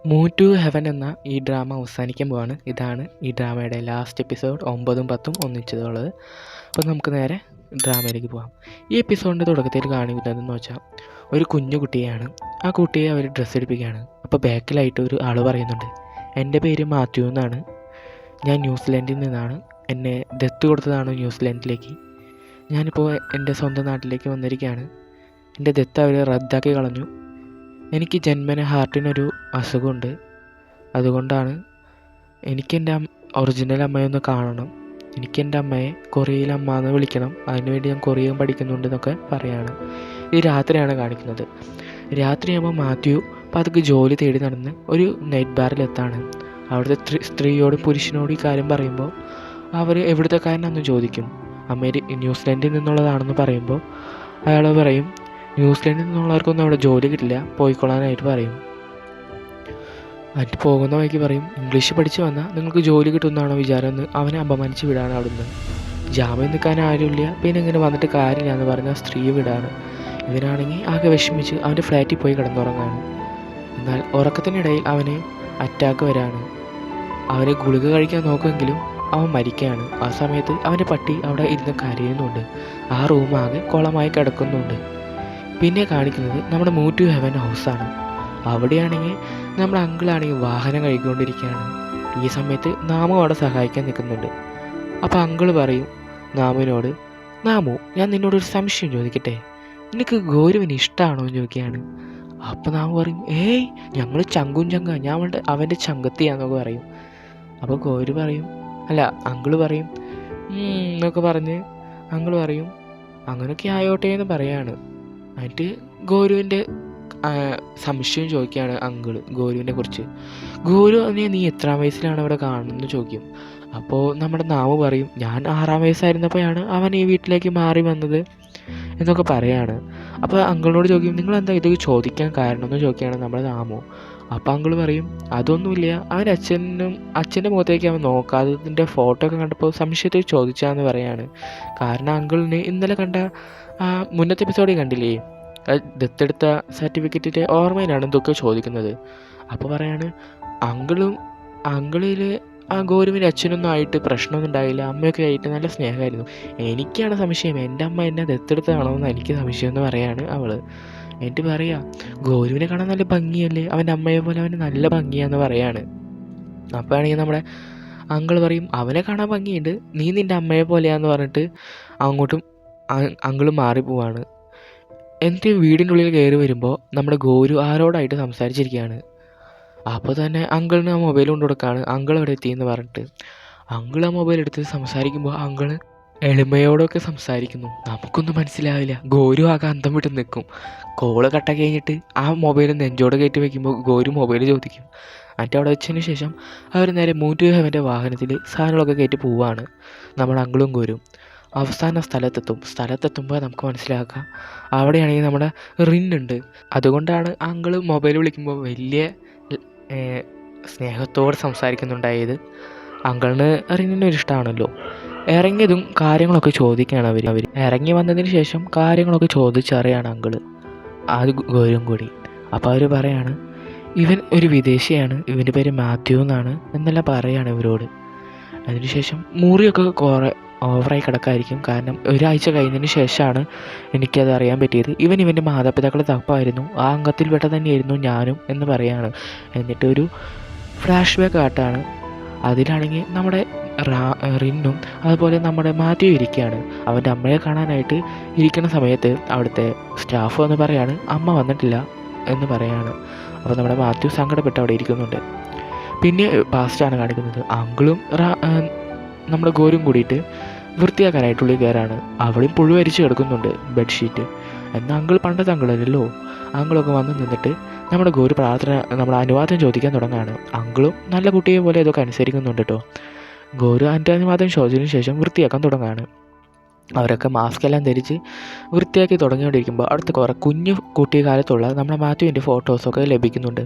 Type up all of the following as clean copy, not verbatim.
Move to heaven എന്ന ഈ drama അവസാനിക്കാൻ പോവാണ്. ഇതാണ് ഈ ഡ്രാമയുടെ ലാസ്റ്റ് എപ്പിസോഡ്. 9ഉം 10ഉം ഒന്നിച്ചതുള്ളത്. അപ്പോൾ നമുക്ക് നേരെ ഡ്രാമയിലേക്ക് പോകാം. ഈ എപ്പിസോഡിൻ്റെ തുടക്കത്തിൽ കാണിക്കുന്നതെന്ന് വെച്ചാൽ ഒരു കുഞ്ഞു കുട്ടിയെയാണ്. ആ കുട്ടിയെ അവർ ഡ്രസ്സ് എടുപ്പിക്കുകയാണ്. അപ്പോൾ ബാക്കിലായിട്ട് ഒരു ആൾ പറയുന്നുണ്ട്, എൻ്റെ പേര് മാത്യു എന്നാണ്, ഞാൻ ന്യൂസിലാൻഡിൽ നിന്നാണ്, എന്നെ ദത്ത് കൊടുത്തതാണ് ന്യൂസിലാൻഡിലേക്ക്. ഞാനിപ്പോൾ എൻ്റെ സ്വന്തം നാട്ടിലേക്ക് വന്നിരിക്കുകയാണ്. എൻ്റെ ദത്ത് അവർ റദ്ദാക്കി കളഞ്ഞു. എനിക്ക് ജന്മന ഹാർട്ടിനൊരു അസുഖമുണ്ട്. അതുകൊണ്ടാണ് എനിക്കെൻ്റെ ഒറിജിനൽ അമ്മയൊന്ന് കാണണം. എനിക്കെൻ്റെ അമ്മയെ കൊറിയയിൽ അമ്മ എന്ന് വിളിക്കണം. അതിനുവേണ്ടി ഞാൻ കൊറിയൻ പഠിക്കുന്നുണ്ടെന്നൊക്കെ പറയാണ്. ഇത് രാത്രിയാണ് കാണിക്കുന്നത്. രാത്രിയാകുമ്പോൾ മാത്യു പതുക്കെ ജോലി തേടി നടന്ന് ഒരു നൈറ്റ് ബാറിലെത്താണ്. അവിടുത്തെ സ്ത്രീയോടും പുരുഷനോടും ഈ കാര്യം പറയുമ്പോൾ അവർ എവിടുത്തെക്കാരനാണെന്ന് ചോദിക്കും. ന്യൂസിലാൻഡിൽ നിന്നുള്ളതാണെന്ന് പറയുമ്പോൾ അയാൾ പറയും, ന്യൂസിലാൻഡിൽ നിന്നുള്ളവർക്കൊന്നും അവിടെ ജോലി കിട്ടില്ല, പോയിക്കൊള്ളാനായിട്ട് പറയും. അതിന് പോകുന്ന വഴിക്ക് പറയും, ഇംഗ്ലീഷ് പഠിച്ച് വന്നാൽ നിങ്ങൾക്ക് ജോലി കിട്ടുമെന്നാണോ വിചാരം എന്ന് അവനെ അപമാനിച്ച് വിടാണ് അവിടുന്ന്. ജാമ്യം നിൽക്കാൻ ആരുമില്ല, പിന്നെ ഇങ്ങനെ വന്നിട്ട് കാര്യമില്ല എന്ന് പറഞ്ഞ സ്ത്രീ വിടാണ്. ഇവനാണെങ്കിൽ ആകെ വിഷമിച്ച് അവൻ്റെ ഫ്ലാറ്റിൽ പോയി കിടന്നുറങ്ങാണ്. എന്നാൽ ഉറക്കത്തിനിടയിൽ അവന് അറ്റാക്ക് വരാണ്. അവന് ഗുളിക കഴിക്കാൻ നോക്കുമെങ്കിലും അവൻ മരിക്കുകയാണ്. ആ സമയത്ത് അവൻ്റെ പട്ടി അവിടെ ഇരുന്ന് കരയുന്നുണ്ട്. ആ റൂം ആകെ കുളമായി കിടക്കുന്നുണ്ട്. പിന്നെ കാണിക്കുന്നത് നമ്മുടെ മൂവ് ടു ഹെവൻ ഹൗസാണ്. അവിടെയാണെങ്കിൽ നമ്മുടെ അങ്കിളാണെങ്കിൽ വാഹനം കഴുകിക്കൊണ്ടിരിക്കുകയാണ്. ഈ സമയത്ത് നാമു അവിടെ സഹായിക്കാൻ നിൽക്കുന്നുണ്ട്. അപ്പോൾ അങ്കിള് പറയും നാമുവിനോട്, നാമു, ഞാൻ നിന്നോടൊരു സംശയം ചോദിക്കട്ടെ, നിനക്ക് ഗൗരവിന് ഇഷ്ടമാണോ എന്ന് ചോദിക്കുകയാണ്. അപ്പോൾ നാമു പറയും, ഏയ് ഞങ്ങൾ ചങ്കും ചങ്ക, ഞാൻ അവൻ്റെ ചങ്കത്തിയാന്നൊക്കെ പറയും. അപ്പോൾ ഗൗരി പറയും, അല്ല അങ്കിള് പറയും എന്നൊക്കെ പറഞ്ഞ് അങ്കിള് പറയും അങ്ങനെയൊക്കെ ആയോട്ടെ എന്ന് പറയാണ്. എന്നിട്ട് ഗൗരുവിൻ്റെ സംശയം ചോദിക്കുകയാണ് അങ്കിള് ഗൗരുവിനെ കുറിച്ച്. ഗൗരു നീ എത്രാം വയസ്സിലാണ് അവിടെ കാണുന്നത് ചോദിക്കും. അപ്പോൾ നമ്മുടെ നാമു പറയും, ഞാൻ 6ആം വയസ്സായിരുന്നപ്പോഴാണ് അവൻ ഈ വീട്ടിലേക്ക് മാറി വന്നത് എന്നൊക്കെ പറയാണ്. അപ്പോൾ അങ്കിളിനോട് ചോദിക്കും, നിങ്ങളെന്താ ഇതൊക്കെ ചോദിക്കാൻ കാരണം എന്ന് ചോദിക്കുകയാണ് നമ്മുടെ നാമു. അപ്പോൾ അങ്കിള് പറയും, അതൊന്നുമില്ല, അവൻ അച്ഛൻ്റെ മുഖത്തേക്ക് അവൻ നോക്കാത്തതിൻ്റെ ഫോട്ടോ ഒക്കെ കണ്ടപ്പോൾ സംശയത്തിൽ ചോദിച്ചാന്ന് പറയാണ്. കാരണം അങ്കിളിന് ഇന്നലെ കണ്ട മുന്നത്തെ എപ്പിസോഡിൽ കണ്ടില്ലേ, ദത്തെടുത്ത സർട്ടിഫിക്കറ്റിൻ്റെ ഓർമ്മയിലാണ് ഇതൊക്കെ ചോദിക്കുന്നത്. അപ്പോൾ പറയാണ്, അങ്കിളിൽ ആ ഗൗരവിൻ്റെ അച്ഛനൊന്നും ആയിട്ട് പ്രശ്നമൊന്നും ഉണ്ടായില്ല, അമ്മയൊക്കെ ആയിട്ട് നല്ല സ്നേഹമായിരുന്നു. എനിക്കാണ് സംശയം, എൻ്റെ അമ്മ എന്നെ ദത്തെടുത്തതാണോ എന്ന് എനിക്ക് സംശയം എന്ന് പറയാണ് അവൾ. എന്നിട്ട് പറയാ, ഗൗരവിനെ കാണാൻ നല്ല ഭംഗിയല്ലേ, അവൻ്റെ അമ്മയെ പോലെ അവന് നല്ല ഭംഗിയാന്ന് പറയാണ്. അപ്പോൾ ആണെങ്കിൽ നമ്മുടെ അങ്കിൾ പറയും, അവനെ കാണാൻ ഭംഗിയുണ്ട്, നീ നിൻ്റെ അമ്മയെ പോലെയാന്ന് പറഞ്ഞിട്ട് അങ്ങോട്ടും അങ്കിൾ മാറിപ്പോവാണ്. എന്നിട്ട് വീടിൻ്റെ ഉള്ളിൽ കയറി വരുമ്പോൾ നമ്മുടെ ഗൗരു ആരോടായിട്ട് സംസാരിച്ചിരിക്കുകയാണ്. അപ്പോൾ തന്നെ അങ്കിളിന് ആ മൊബൈൽ കൊണ്ട് കൊടുക്കുകയാണ്. അങ്കിൾ അവിടെ എത്തിയെന്ന് പറഞ്ഞിട്ട് അങ്കിൾ ആ മൊബൈൽ എടുത്ത് സംസാരിക്കുമ്പോൾ അങ്കിൾ എളിമയോടൊക്കെ സംസാരിക്കുന്നു. നമുക്കൊന്നും മനസ്സിലാവില്ല. ഗൗരു ആകെ അന്തം വിട്ട് നിൽക്കും. കോള് കട്ടാക്കി കഴിഞ്ഞിട്ട് ആ മൊബൈൽ നെഞ്ചോട് കയറ്റി വയ്ക്കുമ്പോൾ ഗൗരു മൊബൈൽ ചോദിക്കും. എന്നിട്ട് അവിടെ വെച്ചതിന് ശേഷം അവർ നേരെ മൂവ് ടു ഹെവൻ്റെ വാഹനത്തിൽ സാധനങ്ങളൊക്കെ കയറ്റി പോവുകയാണ്. നമ്മുടെ അങ്കിളും ഗൗരും അവസാന സ്ഥലത്തെത്തുമ്പോൾ നമുക്ക് മനസ്സിലാക്കാം അവിടെയാണെങ്കിൽ നമ്മുടെ റിന്നുണ്ട്. അതുകൊണ്ടാണ് അങ്കിള് മൊബൈൽ വിളിക്കുമ്പോൾ വലിയ സ്നേഹത്തോടെ സംസാരിക്കുന്നുണ്ടായത്. അങ്കിളിന് റിന്നിന് ഒരു ഇഷ്ടമാണല്ലോ. ഇറങ്ങിയതും കാര്യങ്ങളൊക്കെ ചോദിക്കുകയാണ് അവർ ഇറങ്ങി വന്നതിന് ശേഷം കാര്യങ്ങളൊക്കെ ചോദിച്ചറിയാണ് അങ്കിള് അത് ഗൗരവം കൂടി. അപ്പോൾ അവർ പറയാണ്, ഇവൻ ഒരു വിദേശിയാണ്, ഇവൻ്റെ പേര് മാത്യു എന്നാണ് എന്നെല്ലാം പറയാണ് ഇവരോട്. അതിനുശേഷം മുറിയൊക്കെ കുറേ ഓവറായി കിടക്കായിരിക്കും. കാരണം ഒരാഴ്ച കഴിഞ്ഞതിന് ശേഷമാണ് എനിക്കത് അറിയാൻ പറ്റിയത്. ഇവൻ്റെ മാതാപിതാക്കളുടെ തപ്പായിരുന്നു, ആ അംഗത്തിൽ പെട്ട തന്നെയായിരുന്നു ഞാനും എന്ന് പറയാണ്. എന്നിട്ട് ഒരു ഫ്ലാഷ് ബാക്ക് ആട്ടാണ്. അതിലാണെങ്കിൽ നമ്മുടെ റിന്നും അതുപോലെ നമ്മുടെ മാത്യു ഇരിക്കുകയാണ്. അവൻ്റെ അമ്മയെ കാണാനായിട്ട് ഇരിക്കുന്ന സമയത്ത് അവിടുത്തെ സ്റ്റാഫ് വന്ന് പറയാണ്, അമ്മ വന്നിട്ടില്ല എന്ന് പറയാണ്. അപ്പോൾ നമ്മുടെ മാത്യു സങ്കടപ്പെട്ട് അവിടെ ഇരിക്കുന്നുണ്ട്. പിന്നെ പാസ്റ്റാണ് കാണിക്കുന്നത്. അങ്കിളും നമ്മുടെ ഗൗരും കൂടിയിട്ട് വൃത്തിയാക്കാനായിട്ടുള്ളിൽ കയറാണ്. അവിടെയും പുഴുവരിച്ച് കിടക്കുന്നുണ്ട് ബെഡ്ഷീറ്റ്. എന്നാൽ അങ്കിൾ പണ്ടത്തെ അങ്കിളല്ലോ. അങ്കിളൊക്കെ വന്ന് നിന്നിട്ട് നമ്മുടെ ഗൗരു നമ്മുടെ അനുവാദം ചോദിക്കാൻ തുടങ്ങുകയാണ്. അങ്കിളും നല്ല കുട്ടിയെ പോലെ ഇതൊക്കെ അനുസരിക്കുന്നുണ്ട് കേട്ടോ. ഗൗരു അതിൻ്റെ അനുവാദം ചോദിച്ചതിന് ശേഷം വൃത്തിയാക്കാൻ തുടങ്ങുകയാണ്. അവരൊക്കെ മാസ്ക് എല്ലാം ധരിച്ച് വൃത്തിയാക്കി തുടങ്ങിക്കൊണ്ടിരിക്കുമ്പോൾ അടുത്ത കുറേ കുഞ്ഞു കുട്ടിക്കാലത്തുള്ള നമ്മുടെ മാത്യുവിൻ്റെ ഫോട്ടോസൊക്കെ ലഭിക്കുന്നുണ്ട്.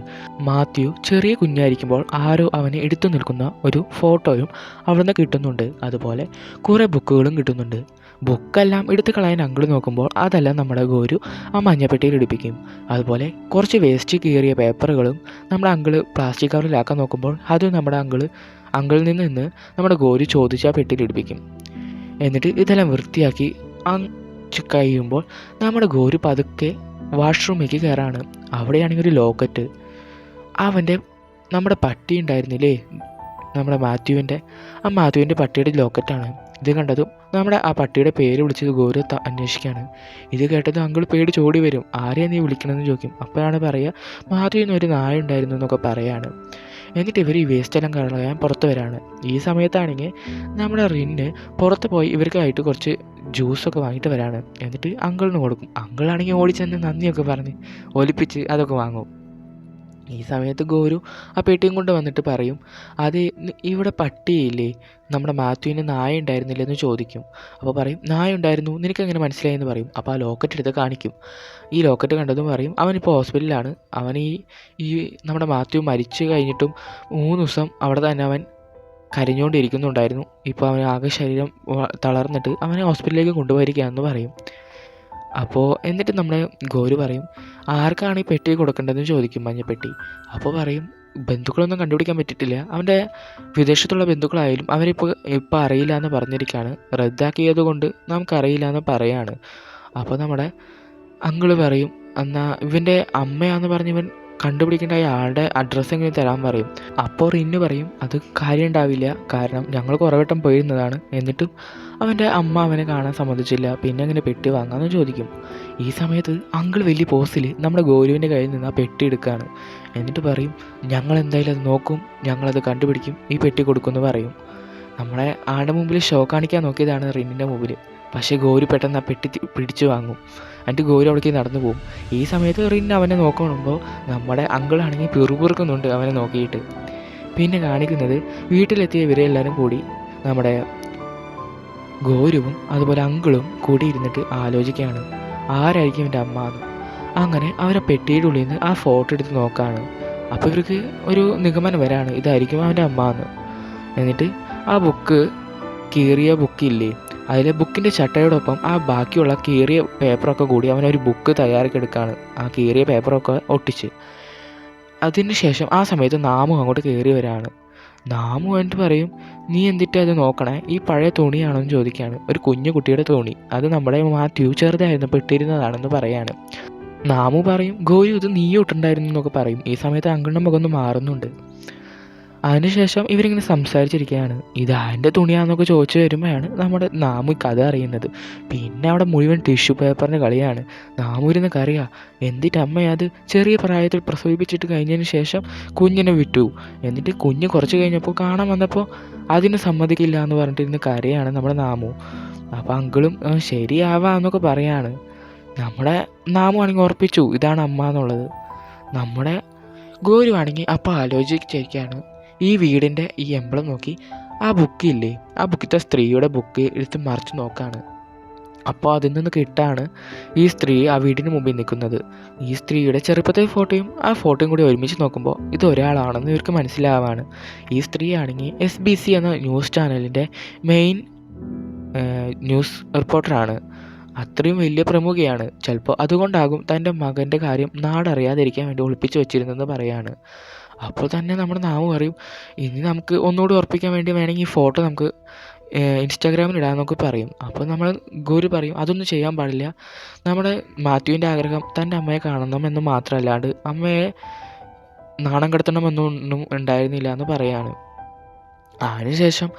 മാത്യു ചെറിയ കുഞ്ഞായിരിക്കുമ്പോൾ ആരോ അവനെ എടുത്തു നിൽക്കുന്ന ഒരു ഫോട്ടോയും അവിടെ നിന്ന് കിട്ടുന്നുണ്ട്. അതുപോലെ കുറേ ബുക്കുകളും കിട്ടുന്നുണ്ട്. ബുക്കെല്ലാം എടുത്ത് കളയാൻ അങ്കിൾ നോക്കുമ്പോൾ അതെല്ലാം നമ്മുടെ ഗോരു ആ മഞ്ഞപ്പെട്ടിയിൽ ഇടിപ്പിക്കും. അതുപോലെ കുറച്ച് വേസ്റ്റ് കീറിയ പേപ്പറുകളും നമ്മുടെ അങ്കിള് പ്ലാസ്റ്റിക് കവറിലാക്കാൻ നോക്കുമ്പോൾ അതും നമ്മുടെ അങ്കിളിൽ നിന്ന് നമ്മുടെ ഗോരു ചോദിച്ച് ആ പെട്ടിയിൽ ഇടിപ്പിക്കും. എന്നിട്ട് ഇതെല്ലാം വൃത്തിയാക്കി കഴിയുമ്പോൾ നമ്മുടെ ഗോരു പതുക്കെ വാഷ്റൂമിലേക്ക് കയറാണ്. അവിടെയാണെങ്കിൽ ഒരു ലോക്കറ്റ്, നമ്മുടെ പട്ടി ഉണ്ടായിരുന്നില്ലേ, നമ്മുടെ മാത്യുവിൻ്റെ പട്ടിയുടെ ലോക്കറ്റാണ്. ഇത് കണ്ടതും നമ്മുടെ ആ പട്ടിയുടെ പേര് വിളിച്ചത് ഗോരു അന്വേഷിക്കുകയാണ്. ഇത് കേട്ടത് അങ്കിൾ പേടിച്ചോടി വരും. ആരെയാ നീ വിളിക്കണമെന്ന് ചോദിക്കും. അപ്പോഴാണ് പറയുക മാത്യുവിന് ഒരു നായ ഉണ്ടായിരുന്നു എന്നൊക്കെ പറയാണ്. എന്നിട്ട് ഇവർ ഈ വേസ്റ്റെല്ലാം കളയാൻ പുറത്ത് വരാണ്. ഈ സമയത്താണെങ്കിൽ നമ്മുടെ റിന്ന് പുറത്ത് പോയി ഇവർക്കായിട്ട് കുറച്ച് ജ്യൂസൊക്കെ വാങ്ങിയിട്ട് വരാണ്. എന്നിട്ട് അങ്കിളിന് കൊടുക്കും. അങ്കിളാണെങ്കിൽ ഓടിച്ചെന്ന് നന്ദിയൊക്കെ പറഞ്ഞ് ഒലിപ്പിച്ച് അതൊക്കെ വാങ്ങും. ഈ സമയത്ത് ഗോരു ആ പെട്ടിയും കൊണ്ട് വന്നിട്ട് പറയും, അത് ഇവിടെ പട്ടിയില്ലേ, നമ്മുടെ മാത്യുവിന് നായ ഉണ്ടായിരുന്നില്ലെന്ന് ചോദിക്കും. അപ്പോൾ പറയും നായ ഉണ്ടായിരുന്നു, നിനക്കെങ്ങനെ മനസ്സിലായെന്ന് പറയും. അപ്പോൾ ആ ലോക്കറ്റ് എടുത്ത് കാണിക്കും. ഈ ലോക്കറ്റ് കണ്ടതും പറയും അവനിപ്പോൾ ഹോസ്പിറ്റലിലാണ്. അവൻ ഈ നമ്മുടെ മാത്യു മരിച്ചു കഴിഞ്ഞിട്ടും 3 ദിവസം അവിടെ തന്നെ അവൻ കരഞ്ഞുകൊണ്ടിരിക്കുന്നുണ്ടായിരുന്നു. ഇപ്പോൾ അവൻ ആകെ ശരീരം തളർന്നിട്ട് അവനെ ഹോസ്പിറ്റലിലേക്ക് കൊണ്ടുപോയിരിക്കുകയാണെന്ന് പറയും. അപ്പോൾ എന്നിട്ട് നമ്മുടെ ഗോരു പറയും ആർക്കാണ് ഈ പെട്ടി കൊടുക്കേണ്ടതെന്ന് ചോദിക്കും, മഞ്ഞപ്പെട്ടി. അപ്പോൾ പറയും ബന്ധുക്കളൊന്നും കണ്ടുപിടിക്കാൻ പറ്റിയിട്ടില്ല, അവൻ്റെ വിദേശത്തുള്ള ബന്ധുക്കളായാലും ഇപ്പം അറിയില്ല എന്ന് പറഞ്ഞിരിക്കുകയാണ്, റദ്ദാക്കിയത് കൊണ്ട് നമുക്കറിയില്ല എന്ന് പറയാണ്. അപ്പോൾ നമ്മുടെ അങ്കിള് പറയും എന്നാൽ ഇവൻ്റെ അമ്മയാന്ന് പറഞ്ഞ് ഇവൻ കണ്ടുപിടിക്കേണ്ട ആളുടെ അഡ്രസ്സ് എങ്ങനെ തരാൻ പറയും. അപ്പോൾ റിന്ന് പറയും അത് കാര്യം ഉണ്ടാവില്ല, കാരണം ഞങ്ങൾ കുറേ വട്ടം പോയിരുന്നതാണ്, എന്നിട്ടും അവൻ്റെ അമ്മ അവനെ കാണാൻ സമ്മതിച്ചില്ല, പിന്നെ അങ്ങനെ പെട്ടി വാങ്ങാമെന്ന് ചോദിക്കും. ഈ സമയത്ത് അങ്കിൾ വലിയ പോസിൽ നമ്മുടെ ഗോരുവിൻ്റെ കയ്യിൽ നിന്ന് ആ പെട്ടി എടുക്കുകയാണ്. എന്നിട്ട് പറയും ഞങ്ങൾ എന്തായാലും അത് നോക്കും, ഞങ്ങളത് കണ്ടുപിടിക്കും, ഈ പെട്ടി കൊടുക്കുമെന്ന് പറയും. നമ്മളെ ആളുടെ മുമ്പിൽ ഷോ കാണിക്കാൻ നോക്കിയതാണ് റിന്നിൻ്റെ മുമ്പിൽ. പക്ഷേ ഗോരു പെട്ടെന്ന് ആ പെട്ടി പിടിച്ചു വാങ്ങും. എന്നിട്ട് ഗോരു അവിടേക്ക് നടന്നു പോകും. ഈ സമയത്ത് റിന്ന് അവനെ നോക്കുമ്പോൾ നമ്മുടെ അങ്കിളാണെങ്കിൽ പിറുപിറുക്കുന്നുണ്ട് അവനെ നോക്കിയിട്ട്. പിന്നെ കാണിക്കുന്നത് വീട്ടിലെത്തിയ ഇവരെല്ലാവരും കൂടി നമ്മുടെ ഗോരുവും അതുപോലെ അങ്കിളും കൂടി ഇരുന്നിട്ട് ആലോചിക്കുകയാണ് ആരായിരിക്കും എൻ്റെ അമ്മ എന്ന്. അങ്ങനെ അവരെ പെട്ടിയുടെ ഉള്ളിൽ നിന്ന് ആ ഫോട്ടോ എടുത്ത് നോക്കുകയാണ്. അപ്പോൾ ഇവർക്ക് ഒരു നിഗമനം വരാണ് ഇതായിരിക്കും അവൻ്റെ അമ്മ എന്ന്. എന്നിട്ട് ആ കീറിയ ബുക്കില്ലേ, അതിലെ ബുക്കിൻ്റെ ചട്ടയോടൊപ്പം ആ ബാക്കിയുള്ള കീറിയ പേപ്പറൊക്കെ കൂടി അവനൊരു ബുക്ക് തയ്യാറാക്കിയെടുക്കുകയാണ്, ആ കീറിയ പേപ്പറൊക്കെ ഒട്ടിച്ച്. അതിന് ശേഷം ആ സമയത്ത് നാമു അങ്ങോട്ട് കയറി വരാണ്. നാമു എന്നിട്ട് പറയും നീ എന്തിട്ടാ അത് നോക്കണേ, ഈ പഴയ തുണിയാണെന്ന് ചോദിക്കുകയാണ്. ഒരു കുഞ്ഞു കുട്ടിയുടെ തുണി, അത് നമ്മുടെ മാത്യു ചെറുതായിരുന്നപ്പോൾ ഇട്ടിരുന്നതാണെന്ന് പറയാണ്. നാമു പറയും ഗോരു ഇത് നീ ഇട്ടുണ്ടായിരുന്നു എന്നൊക്കെ പറയും. ഈ സമയത്ത് അങ്കിളിൻ്റെ മുഖം ഒന്ന് മാറുന്നുണ്ട്. അതിനുശേഷം ഇവരിങ്ങനെ സംസാരിച്ചിരിക്കുകയാണ്. ഇത് ആരുടെ തുണിയാണെന്നൊക്കെ ചോദിച്ചു വരുമ്പോഴാണ് നമ്മുടെ നാമു കഥ അറിയുന്നത്. പിന്നെ അവിടെ മുഴുവൻ ടിഷ്യൂ പേപ്പറിൻ്റെ കളിയാണ്. നാമു ഇരുന്ന് കറിയാ എന്നിട്ട് അമ്മ അത് ചെറിയ പ്രായത്തിൽ പ്രസവിപ്പിച്ചിട്ട് കഴിഞ്ഞതിന് ശേഷം കുഞ്ഞിനെ വിട്ടു. എന്നിട്ട് കുഞ്ഞ് കുറച്ച് കഴിഞ്ഞപ്പോൾ കാണാൻ വന്നപ്പോൾ അതിന് സമ്മതിക്കില്ല എന്ന് പറഞ്ഞിട്ടിരുന്ന് കരയാണ് നമ്മുടെ നാമു. അപ്പോൾ അങ്കിളും ശരിയാവാന്നൊക്കെ പറയാണ്. നമ്മുടെ നാമു ആണെങ്കിൽ ഉറപ്പിച്ചു ഇതാണ് അമ്മ എന്നുള്ളത്. നമ്മുടെ ഗോരു ആണെങ്കിൽ അപ്പോൾ ആലോചിച്ചിരിക്കുകയാണ്. ഈ വീടിൻ്റെ ഈ എംബ്ലം നോക്കി ആ ബുക്കില്ലേ, ആ ബുക്കിലത്തെ സ്ത്രീയുടെ ബുക്ക് എടുത്ത് മറിച്ച് നോക്കുകയാണ്. അപ്പോൾ അതിൽ നിന്ന് കിട്ടാണ് ഈ സ്ത്രീ ആ വീടിന് മുമ്പിൽ നിൽക്കുന്നത്. ഈ സ്ത്രീയുടെ ചെറുപ്പത്തെ ഫോട്ടോയും ആ ഫോട്ടോയും കൂടി ഒരുമിച്ച് നോക്കുമ്പോൾ ഇത് ഒരാളാണെന്ന് ഇവർക്ക് മനസ്സിലാവാണ്. ഈ സ്ത്രീ ആണെങ്കിൽ SBC എന്ന ന്യൂസ് ചാനലിൻ്റെ മെയിൻ ന്യൂസ് റിപ്പോർട്ടറാണ്. അത്രയും വലിയ പ്രമുഖയാണ്. ചിലപ്പോൾ അതുകൊണ്ടാകും തൻ്റെ മകൻ്റെ കാര്യം നാടറിയാതിരിക്കാൻ വേണ്ടി ഒളിപ്പിച്ച് വെച്ചിരുന്നെന്ന് പറയാണ്. അപ്പോൾ തന്നെ നമ്മുടെ നാമു പറയും ഇനി നമുക്ക് ഒന്നുകൂടി ഉറപ്പിക്കാൻ വേണ്ടി വേണമെങ്കിൽ ഈ ഫോട്ടോ നമുക്ക് ഇൻസ്റ്റാഗ്രാമിൽ ഇടാമെന്നൊക്കെ പറയും. അപ്പോൾ നമ്മൾ ഗോരു പറയും അതൊന്നും ചെയ്യാൻ പാടില്ല, നമ്മുടെ മാത്യുവിൻ്റെ ആഗ്രഹം തൻ്റെ അമ്മയെ കാണണമെന്ന് മാത്രമല്ലാണ്ട് അമ്മയെ നാണം കെടുത്തണമെന്നൊന്നും ഉണ്ടായിരുന്നില്ല എന്ന് പറയാണ്. അതിനുശേഷം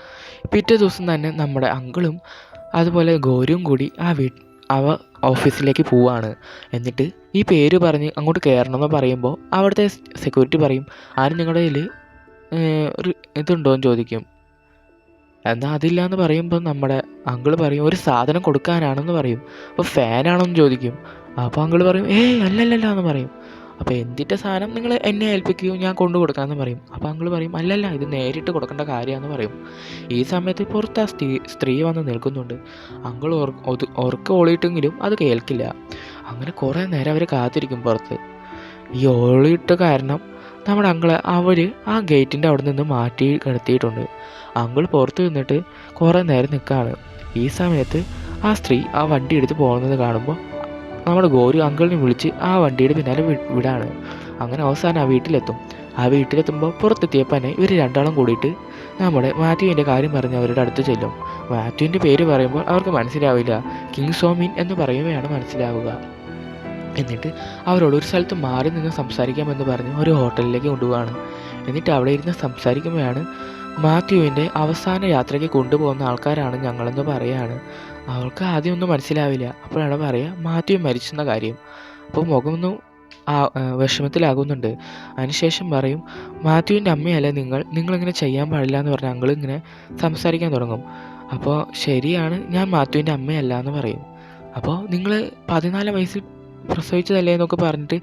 പിറ്റേ ദിവസം തന്നെ നമ്മുടെ അങ്കിളും അതുപോലെ ഗോരുവും കൂടി അവ ഓഫീസിലേക്ക് പോവാണ്. എന്നിട്ട് ഈ പേര് പറഞ്ഞ് അങ്ങോട്ട് കയറണമെന്ന് പറയുമ്പോൾ അവിടുത്തെ സെക്യൂരിറ്റി പറയും ആരും നിങ്ങളുടെ കയ്യിൽ ഇതുണ്ടോ എന്ന് ചോദിക്കും. എന്നാൽ അതില്ല എന്ന് പറയുമ്പോൾ നമ്മുടെ അങ്കിള് പറയും ഒരു സാധനം കൊടുക്കാനാണെന്ന് പറയും. അപ്പോൾ ഫാനാണോന്ന് ചോദിക്കും. അപ്പോൾ അങ്കിള് പറയും അല്ലല്ല എന്ന് പറയും. അപ്പോൾ എന്തിൻ്റെ സാധനം നിങ്ങൾ എന്നെ ഏൽപ്പിക്കുകയോ ഞാൻ കൊണ്ടു കൊടുക്കാമെന്ന് പറയും. അപ്പോൾ അങ്കിള് പറയും അല്ലല്ല ഇത് നേരിട്ട് കൊടുക്കേണ്ട കാര്യമാണെന്ന് പറയും. ഈ സമയത്ത് പുറത്ത് ആ സ്ത്രീ വന്ന് നിൽക്കുന്നുണ്ട്. അങ്കിൾ ഉറക്ക ഓളിയിട്ടെങ്കിലും അത് കേൾക്കില്ല. അങ്ങനെ കുറേ നേരം അവർ കാത്തിരിക്കും പുറത്ത്. ഈ ഓളിയിട്ട കാരണം നമ്മുടെ അങ്കിളെ അവർ ആ ഗേറ്റിൻ്റെ അവിടെ നിന്ന് മാറ്റി കിടത്തിയിട്ടുണ്ട്. അങ്കിൾ പുറത്ത് നിന്നിട്ട് കുറേ നേരം നിൽക്കുകയാണ്. ഈ സമയത്ത് ആ സ്ത്രീ ആ വണ്ടി എടുത്ത് പോകുന്നത് കാണുമ്പോൾ നമ്മുടെ ഗോരു അങ്കിളിനെ വിളിച്ച് ആ വണ്ടിയുടെ പിന്നാലെ വിടാണ്. അങ്ങനെ അവസാനം ആ വീട്ടിലെത്തും. ആ വീട്ടിലെത്തുമ്പോൾ പുറത്തെത്തിയപ്പോൾ തന്നെ ഇവർ രണ്ടാളും കൂടിയിട്ട് നമ്മുടെ മാത്യുവിൻ്റെ കാര്യം പറഞ്ഞ് അവരുടെ അടുത്ത് ചെല്ലും. മാത്യുവിൻ്റെ പേര് പറയുമ്പോൾ അവർക്ക് മനസ്സിലാവില്ല. കിങ് സോമിൻ എന്ന് പറയുകയാണ് മനസ്സിലാവുക. എന്നിട്ട് അവരോട് ഒരു സ്ഥലത്ത് മാറി നിന്ന് സംസാരിക്കാമെന്ന് പറഞ്ഞ് ഒരു ഹോട്ടലിലേക്ക് കൊണ്ടുപോവാണ്. എന്നിട്ട് അവിടെ ഇരുന്ന് സംസാരിക്കുമ്പോഴാണ് മാത്യുവിൻ്റെ അവസാന യാത്രയ്ക്ക് കൊണ്ടുപോകുന്ന ആൾക്കാരാണ് ഞങ്ങളെന്ന് പറയാണ്. അവൾക്ക് ആദ്യമൊന്നും മനസ്സിലാവില്ല. അപ്പോഴാണ് പറയുക മാത്യു മരിച്ചെന്ന കാര്യം. അപ്പോൾ മുഖമൊന്നും വിഷമത്തിലാകുന്നുണ്ട്. അതിനുശേഷം പറയും മാത്യുവിൻ്റെ അമ്മയല്ലേ നിങ്ങളിങ്ങനെ ചെയ്യാൻ പാടില്ല എന്ന് പറഞ്ഞ് അങ്കിൾ ഇങ്ങനെ സംസാരിക്കാൻ തുടങ്ങും. അപ്പോൾ ശരിയാണ്, ഞാൻ മാത്യുവിൻ്റെ അമ്മയല്ല എന്ന് പറയും. അപ്പോൾ നിങ്ങൾ 14 വയസ്സിൽ പ്രസവിച്ചതല്ലേ എന്നൊക്കെ പറഞ്ഞിട്ട്